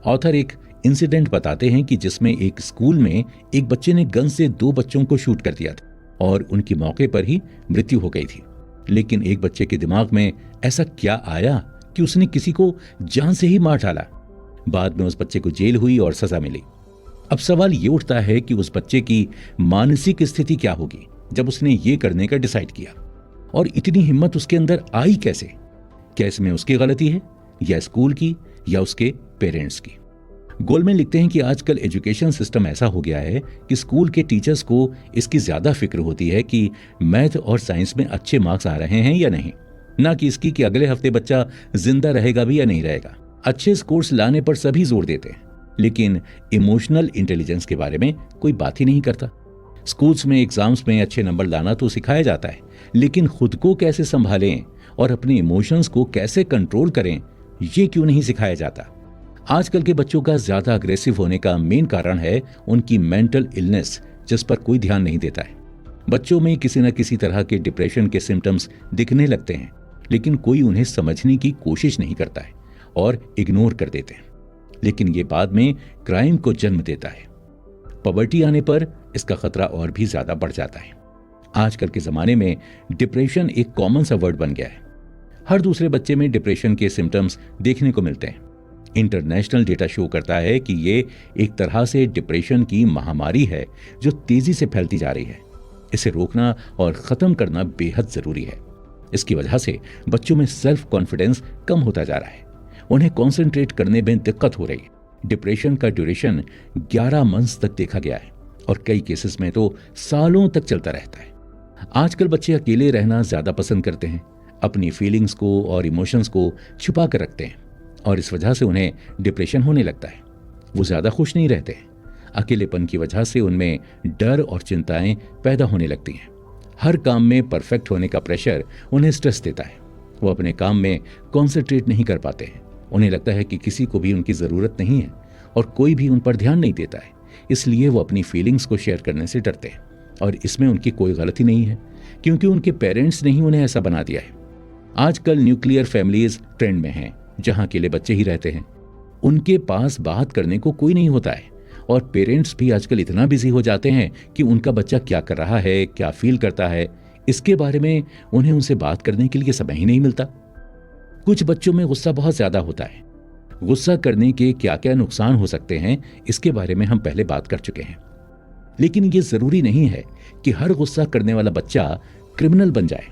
ऑथर एक इंसिडेंट बताते हैं कि जिसमें एक स्कूल में एक बच्चे ने गन से 2 बच्चों को शूट कर दिया था और उनकी मौके पर ही मृत्यु हो गई थी। लेकिन एक बच्चे के दिमाग में ऐसा क्या आया कि उसने किसी को जान से ही मार डाला। बाद में उस बच्चे को जेल हुई और सजा मिली। अब सवाल ये उठता है कि उस बच्चे की मानसिक स्थिति क्या होगी जब उसने ये करने का डिसाइड किया, और इतनी हिम्मत उसके अंदर आई कैसे? क्या इसमें उसकी गलती है या स्कूल की या उसके पेरेंट्स की? गोलमैन लिखते हैं कि आजकल एजुकेशन सिस्टम ऐसा हो गया है कि स्कूल के टीचर्स को इसकी ज्यादा फिक्र होती है कि मैथ और साइंस में अच्छे मार्क्स आ रहे हैं या नहीं, ना कि इसकी कि अगले हफ्ते बच्चा जिंदा रहेगा भी या नहीं रहेगा। अच्छे स्कोर्स लाने पर सभी जोर देते हैं, लेकिन इमोशनल इंटेलिजेंस के बारे में कोई बात ही नहीं करता। स्कूल्स में एग्जाम्स में अच्छे नंबर लाना तो सिखाया जाता है, लेकिन खुद को कैसे संभालें और अपने इमोशंस को कैसे कंट्रोल करें, ये क्यों नहीं सिखाया जाता? आजकल के बच्चों का ज्यादा अग्रेसिव होने का मेन कारण है उनकी मेंटल इलनेस, जिस पर कोई ध्यान नहीं देता है। बच्चों में किसी न किसी तरह के डिप्रेशन के सिम्टम्स दिखने लगते हैं, लेकिन कोई उन्हें समझने की कोशिश नहीं करता है और इग्नोर कर देते हैं। लेकिन ये बाद में क्राइम को जन्म देता है। पॉवर्टी आने पर इसका खतरा और भी ज्यादा बढ़ जाता है। आजकल के जमाने में डिप्रेशन एक कॉमन सा वर्ड बन गया है। हर दूसरे बच्चे में डिप्रेशन के सिम्टम्स देखने को मिलते हैं। इंटरनेशनल डेटा शो करता है कि ये एक तरह से डिप्रेशन की महामारी है जो तेजी से फैलती जा रही है। इसे रोकना और खत्म करना बेहद जरूरी है। इसकी वजह से बच्चों में सेल्फ कॉन्फिडेंस कम होता जा रहा है, उन्हें कॉन्सेंट्रेट करने में दिक्कत हो रही है। डिप्रेशन का ड्यूरेशन 11 मंथ्स तक देखा गया है और कई केसेस में तो सालों तक चलता रहता है। आजकल बच्चे अकेले रहना ज्यादा पसंद करते हैं, अपनी फीलिंग्स को और इमोशंस को छुपा कर रखते हैं और इस वजह से उन्हें डिप्रेशन होने लगता है। वो ज्यादा खुश नहीं रहते। अकेलेपन की वजह से उनमें डर और चिंताएं पैदा होने लगती हैं। हर काम में परफेक्ट होने का प्रेशर उन्हें स्ट्रेस देता है। वो अपने काम में कॉन्सेंट्रेट नहीं कर पाते हैं। उन्हें लगता है कि किसी को भी उनकी ज़रूरत नहीं है और कोई भी उन पर ध्यान नहीं देता है। इसलिए वो अपनी फीलिंग्स को शेयर करने से डरते हैं और इसमें उनकी कोई गलती नहीं है, क्योंकि उनके पेरेंट्स ने ही उन्हें ऐसा बना दिया है। आजकल न्यूक्लियर फैमिलीज ट्रेंड में हैं, जहाँ अकेले बच्चे ही रहते हैं। उनके पास बात करने को कोई नहीं होता है और पेरेंट्स भी आजकल इतना बिजी हो जाते हैं कि उनका बच्चा क्या कर रहा है, क्या फील करता है, इसके बारे में उन्हें उनसे बात करने के लिए समय ही नहीं मिलता। कुछ बच्चों में गुस्सा बहुत ज्यादा होता है। गुस्सा करने के क्या क्या नुकसान हो सकते हैं, इसके बारे में हम पहले बात कर चुके हैं। लेकिन ये जरूरी नहीं है कि हर गुस्सा करने वाला बच्चा क्रिमिनल बन जाए।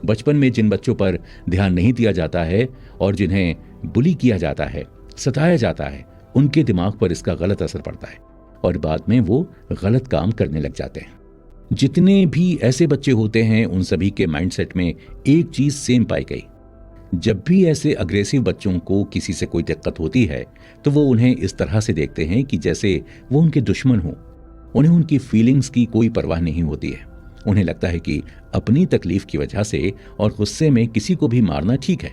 बचपन में जिन बच्चों पर ध्यान नहीं दिया जाता है और जिन्हें बुली किया जाता है, सताया जाता है, उनके दिमाग पर इसका गलत असर पड़ता है और बाद में वो गलत काम करने लग जाते हैं। जितने भी ऐसे बच्चे होते हैं, उन सभी के माइंडसेट में एक चीज सेम पाई गई। जब भी ऐसे अग्रेसिव बच्चों को किसी से कोई दिक्कत होती है तो वो उन्हें इस तरह से देखते हैं कि जैसे वो उनके दुश्मन हो। उन्हें उनकी फीलिंग्स की कोई परवाह नहीं होती है। उन्हें लगता है कि अपनी तकलीफ की वजह से और गुस्से में किसी को भी मारना ठीक है।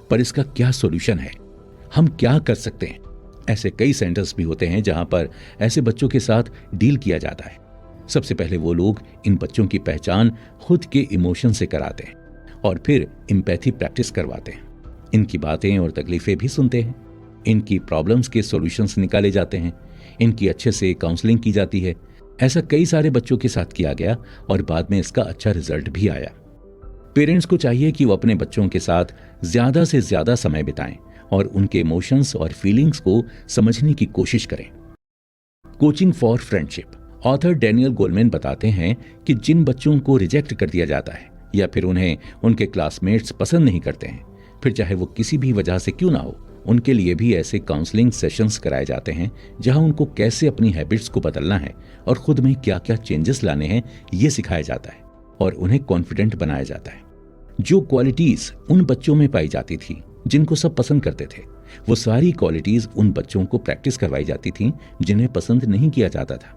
पर इसका क्या सॉल्यूशन है? हम क्या कर सकते हैं? ऐसे कई सेंटर्स भी होते हैं जहां पर ऐसे बच्चों के साथ डील किया जाता है। सबसे पहले वो लोग इन बच्चों की पहचान खुद के इमोशन से कराते हैं और फिर एम्पैथी प्रैक्टिस करवाते हैं। इनकी बातें और तकलीफें भी सुनते हैं। इनकी प्रॉब्लम्स के सॉल्यूशंस निकाले जाते हैं। इनकी अच्छे से काउंसलिंग की जाती है। ऐसा कई सारे बच्चों के साथ किया गया और बाद में इसका अच्छा रिजल्ट भी आया। पेरेंट्स को चाहिए कि वो अपने बच्चों के साथ ज्यादा से ज्यादा समय बिताएं और उनके इमोशंस और फीलिंग्स को समझने की कोशिश करें। Coaching for friendship. Author Daniel Goleman बताते हैं कि जिन बच्चों को रिजेक्ट कर दिया जाता है या फिर उन्हें उनके क्लासमेट्स पसंद नहीं करते हैं, फिर चाहे वो किसी भी वजह से क्यों ना हो, उनके लिए भी ऐसे काउंसलिंग सेशंस कराए जाते हैं जहां उनको कैसे अपनी हैबिट्स को बदलना है और खुद में क्या क्या चेंजेस लाने हैं ये सिखाया जाता है और उन्हें कॉन्फिडेंट बनाया जाता है। जो क्वालिटीज उन बच्चों में पाई जाती थी जिनको सब पसंद करते थे, वो सारी क्वालिटीज उन बच्चों को प्रैक्टिस करवाई जाती थी जिन्हें पसंद नहीं किया जाता था।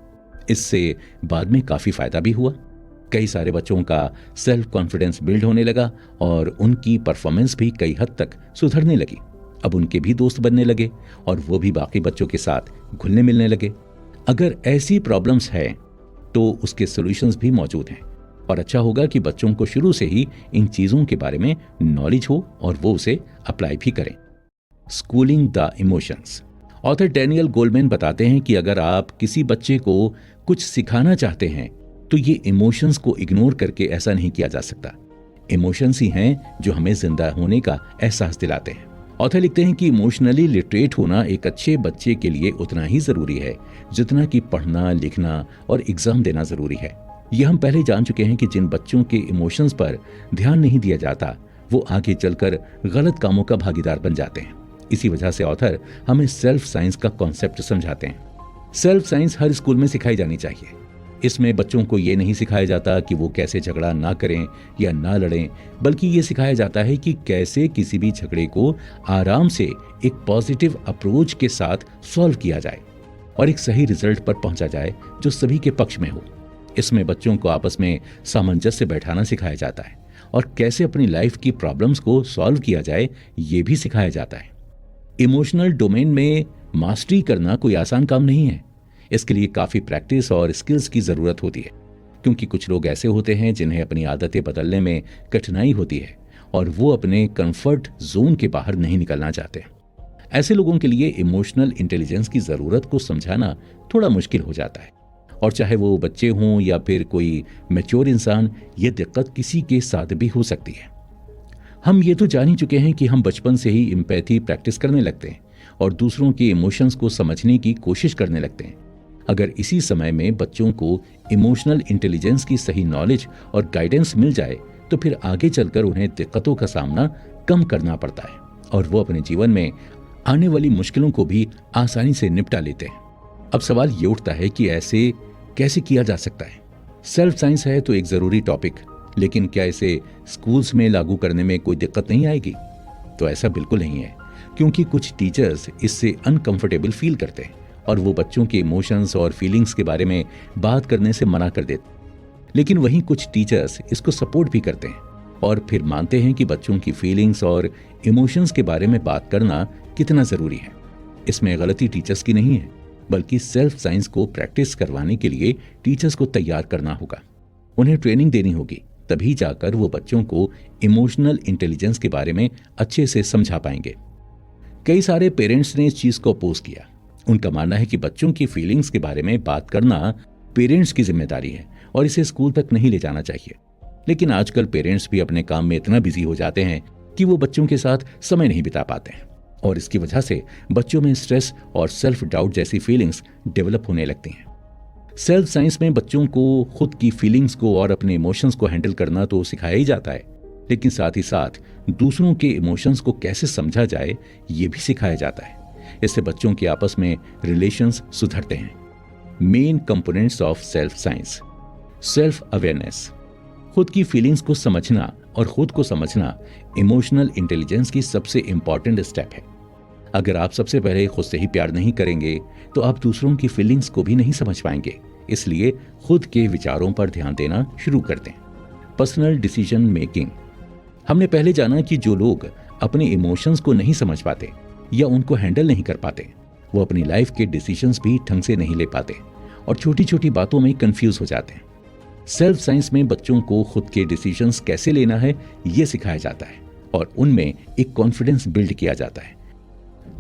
इससे बाद में काफी फायदा भी हुआ। कई सारे बच्चों का सेल्फ कॉन्फिडेंस बिल्ड होने लगा और उनकी परफॉर्मेंस भी कई हद तक सुधरने लगी। अब उनके भी दोस्त बनने लगे और वो भी बाकी बच्चों के साथ घुलने मिलने लगे। अगर ऐसी प्रॉब्लम्स है तो उसके सॉल्यूशंस भी मौजूद हैं और अच्छा होगा कि बच्चों को शुरू से ही इन चीजों के बारे में नॉलेज हो और वो उसे अप्लाई भी करें। Schooling the emotions. Author Daniel Goleman बताते हैं कि अगर आप किसी बच्चे को कुछ सिखाना चाहते हैं तो ये इमोशंस को इग्नोर करके ऐसा नहीं किया जा सकता। इमोशंस ही हैं जो हमें जिंदा होने का एहसास दिलाते हैं। ऑथर लिखते हैं कि इमोशनली लिटरेट होना एक अच्छे बच्चे के लिए उतना ही जरूरी है जितना कि पढ़ना, लिखना और एग्जाम देना जरूरी है। यह हम पहले जान चुके हैं कि जिन बच्चों के इमोशंस पर ध्यान नहीं दिया जाता वो आगे चलकर गलत कामों का भागीदार बन जाते हैं। इसी वजह से ऑथर हमें सेल्फ साइंस का कॉन्सेप्ट समझाते हैं। सेल्फ साइंस हर स्कूल में सिखाई जानी चाहिए। इसमें बच्चों को ये नहीं सिखाया जाता कि वो कैसे झगड़ा ना करें या ना लड़ें, बल्कि ये सिखाया जाता है कि कैसे किसी भी झगड़े को आराम से एक पॉजिटिव अप्रोच के साथ सॉल्व किया जाए और एक सही रिजल्ट पर पहुंचा जाए जो सभी के पक्ष में हो। इसमें बच्चों को आपस में सामंजस्य बैठाना सिखाया जाता है और कैसे अपनी लाइफ की प्रॉब्लम्स को सॉल्व किया जाए ये भी सिखाया जाता है। इमोशनल डोमेन में मास्टरी करना कोई आसान काम नहीं है। इसके लिए काफी प्रैक्टिस और स्किल्स की जरूरत होती है, क्योंकि कुछ लोग ऐसे होते हैं जिन्हें अपनी आदतें बदलने में कठिनाई होती है और वो अपने कंफर्ट जोन के बाहर नहीं निकलना चाहते। ऐसे लोगों के लिए इमोशनल इंटेलिजेंस की जरूरत को समझाना थोड़ा मुश्किल हो जाता है और चाहे वो बच्चे हों या फिर कोई मैच्योर इंसान, ये दिक्कत किसी के साथ भी हो सकती है। हम ये तो जान ही चुके हैं कि हम बचपन से ही एम्पैथी प्रैक्टिस करने लगते हैं और दूसरों के इमोशंस को समझने की कोशिश करने लगते हैं। अगर इसी समय में बच्चों को इमोशनल इंटेलिजेंस की सही नॉलेज और गाइडेंस मिल जाए तो फिर आगे चलकर उन्हें दिक्कतों का सामना कम करना पड़ता है और वो अपने जीवन में आने वाली मुश्किलों को भी आसानी से निपटा लेते हैं। अब सवाल ये उठता है कि ऐसे कैसे किया जा सकता है। सेल्फ साइंस है तो एक जरूरी टॉपिक, लेकिन क्या इसे स्कूल्स में लागू करने में कोई दिक्कत नहीं आएगी? तो ऐसा बिल्कुल नहीं है, क्योंकि कुछ टीचर्स इससे अनकंफर्टेबल फील करते हैं और वो बच्चों के इमोशंस और फीलिंग्स के बारे में बात करने से मना कर देते। लेकिन वहीं कुछ टीचर्स इसको सपोर्ट भी करते हैं और फिर मानते हैं कि बच्चों की फीलिंग्स और इमोशंस के बारे में बात करना कितना जरूरी है। इसमें गलती टीचर्स की नहीं है, बल्कि सेल्फ साइंस को प्रैक्टिस करवाने के लिए टीचर्स को तैयार करना होगा। उन्हें ट्रेनिंग देनी होगी, तभी जाकर वो बच्चों को इमोशनल इंटेलिजेंस के बारे में अच्छे से समझा पाएंगे। कई सारे पेरेंट्स ने इस चीज को अपोज किया। उनका मानना है कि बच्चों की फीलिंग्स के बारे में बात करना पेरेंट्स की जिम्मेदारी है और इसे स्कूल तक नहीं ले जाना चाहिए। लेकिन आजकल पेरेंट्स भी अपने काम में इतना बिजी हो जाते हैं कि वो बच्चों के साथ समय नहीं बिता पाते हैं और इसकी वजह से बच्चों में स्ट्रेस और सेल्फ डाउट जैसी फीलिंग्स डेवलप होने लगती हैं। सेल्फ साइंस में बच्चों को खुद की फीलिंग्स को और अपने इमोशंस को हैंडल करना तो सिखाया ही जाता है, लेकिन साथ ही साथ दूसरों के इमोशंस को कैसे समझा जाए ये भी सिखाया जाता है। इससे बच्चों के आपस में रिलेशंस सुधरते हैं। Main components of self science. Self awareness. खुद की फीलिंग्स को समझना और खुद को समझना इमोशनल इंटेलिजेंस की सबसे इंपॉर्टेंट स्टेप है। अगर आप सबसे पहले खुद से ही प्यार नहीं करेंगे तो आप दूसरों की फीलिंग्स को भी नहीं समझ पाएंगे। इसलिए खुद के विचारों पर ध्यान देना शुरू कर दें। Personal decision making. हमने पहले जाना कि जो लोग अपने इमोशंस को नहीं समझ पाते या उनको हैंडल नहीं कर पाते, वो अपनी लाइफ के डिसीजंस भी ढंग से नहीं ले पाते और छोटी छोटी बातों में कंफ्यूज हो जाते हैं। सेल्फ साइंस में बच्चों को खुद के डिसीजंस कैसे लेना है ये सिखाया जाता है और उनमें एक कॉन्फिडेंस बिल्ड किया जाता है,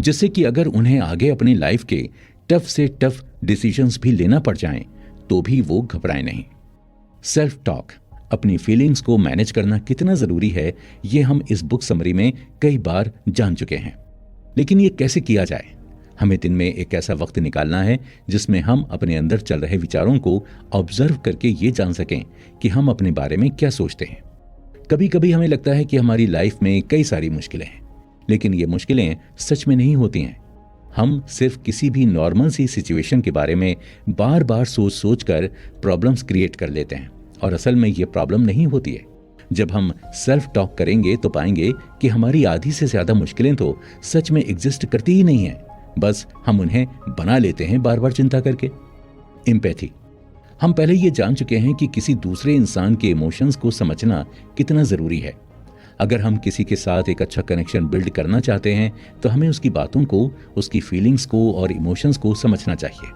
जिससे कि अगर उन्हें आगे अपनी लाइफ के टफ से टफ डिसीजंस भी लेना पड़ जाएं तो भी वो घबराएं नहीं। Self talk. अपनी फीलिंग्स को मैनेज करना कितना जरूरी है ये हम इस बुक समरी में कई बार जान चुके हैं, लेकिन ये कैसे किया जाए? हमें दिन में एक ऐसा वक्त निकालना है जिसमें हम अपने अंदर चल रहे विचारों को ऑब्जर्व करके ये जान सकें कि हम अपने बारे में क्या सोचते हैं। कभी कभी हमें लगता है कि हमारी लाइफ में कई सारी मुश्किलें हैं, लेकिन ये मुश्किलें सच में नहीं होती हैं। हम सिर्फ किसी भी नॉर्मल सी सिचुएशन के बारे में बार बार सोच सोच कर प्रॉब्लम्स क्रिएट कर लेते हैं, और असल में ये प्रॉब्लम नहीं होती है। जब हम सेल्फ टॉक करेंगे तो पाएंगे कि हमारी आधी से ज्यादा मुश्किलें तो सच में एग्जिस्ट करती ही नहीं हैं, बस हम उन्हें बना लेते हैं बार बार चिंता करके। एम्पैथी। हम पहले ये जान चुके हैं कि किसी दूसरे इंसान के इमोशंस को समझना कितना जरूरी है। अगर हम किसी के साथ एक अच्छा कनेक्शन बिल्ड करना चाहते हैं तो हमें उसकी बातों को, उसकी फीलिंग्स को और इमोशंस को समझना चाहिए।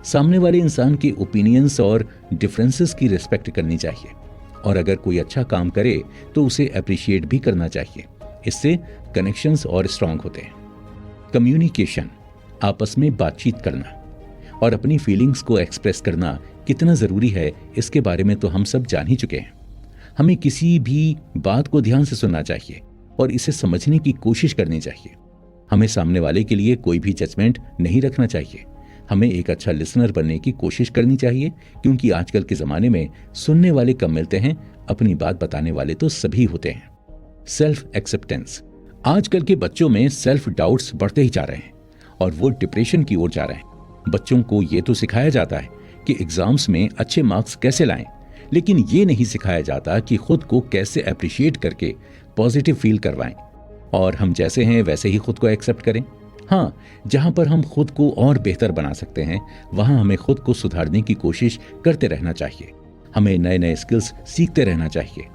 सामने वाले इंसान के ओपिनियंस और डिफरेंसेस की रिस्पेक्ट करनी चाहिए, और अगर कोई अच्छा काम करे तो उसे अप्रिशिएट भी करना चाहिए। इससे कनेक्शंस और स्ट्रांग होते हैं। कम्युनिकेशन, आपस में बातचीत करना और अपनी फीलिंग्स को एक्सप्रेस करना कितना ज़रूरी है, इसके बारे में तो हम सब जान ही चुके हैं। हमें किसी भी बात को ध्यान से सुनना चाहिए और इसे समझने की कोशिश करनी चाहिए। हमें सामने वाले के लिए कोई भी जजमेंट नहीं रखना चाहिए। हमें एक अच्छा लिसनर बनने की कोशिश करनी चाहिए, क्योंकि आजकल के ज़माने में सुनने वाले कम मिलते हैं, अपनी बात बताने वाले तो सभी होते हैं। Self acceptance. आजकल के बच्चों में सेल्फ डाउट्स बढ़ते ही जा रहे हैं और वो डिप्रेशन की ओर जा रहे हैं। बच्चों को ये तो सिखाया जाता है कि एग्जाम्स में अच्छे मार्क्स कैसे लाएं, लेकिन ये नहीं सिखाया जाता कि खुद को कैसे अप्रिशिएट करके पॉजिटिव फील करवाएं और हम जैसे हैं वैसे ही खुद को एक्सेप्ट करें। हाँ, जहां पर हम खुद को और बेहतर बना सकते हैं वहां हमें खुद को सुधारने की कोशिश करते रहना चाहिए। हमें नए नए स्किल्स सीखते रहना चाहिए,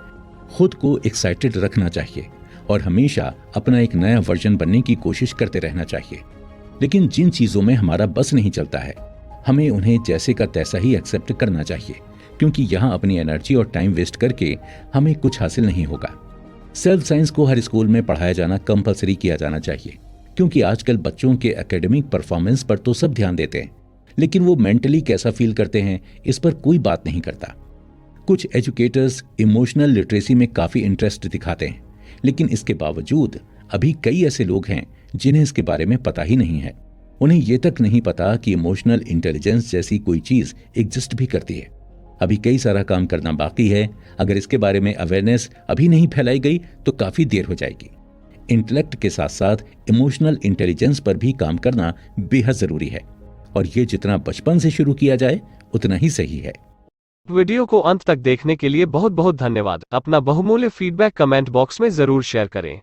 खुद को एक्साइटेड रखना चाहिए और हमेशा अपना एक नया वर्जन बनने की कोशिश करते रहना चाहिए। लेकिन जिन चीज़ों में हमारा बस नहीं चलता है, हमें उन्हें जैसे का तैसा ही एक्सेप्ट करना चाहिए, क्योंकि यहाँ अपनी एनर्जी और टाइम वेस्ट करके हमें कुछ हासिल नहीं होगा। सेल्फ साइंस को हर स्कूल में पढ़ाया जाना कंपलसरी किया जाना चाहिए, क्योंकि आजकल बच्चों के एकेडमिक परफॉर्मेंस पर तो सब ध्यान देते हैं, लेकिन वो मेंटली कैसा फील करते हैं इस पर कोई बात नहीं करता। कुछ एजुकेटर्स इमोशनल लिटरेसी में काफ़ी इंटरेस्ट दिखाते हैं, लेकिन इसके बावजूद अभी कई ऐसे लोग हैं जिन्हें इसके बारे में पता ही नहीं है। उन्हें ये तक नहीं पता कि इमोशनल इंटेलिजेंस जैसी कोई चीज़ एग्जिस्ट भी करती है। अभी कई सारा काम करना बाकी है। अगर इसके बारे में अवेयरनेस अभी नहीं फैलाई गई तो काफ़ी देर हो जाएगी। इंटेलेक्ट के साथ साथ इमोशनल इंटेलिजेंस पर भी काम करना बेहद ज़रूरी है, और ये जितना बचपन से शुरू किया जाए उतना ही सही है। वीडियो को अंत तक देखने के लिए बहुत बहुत धन्यवाद। अपना बहुमूल्य फीडबैक कमेंट बॉक्स में जरूर शेयर करें।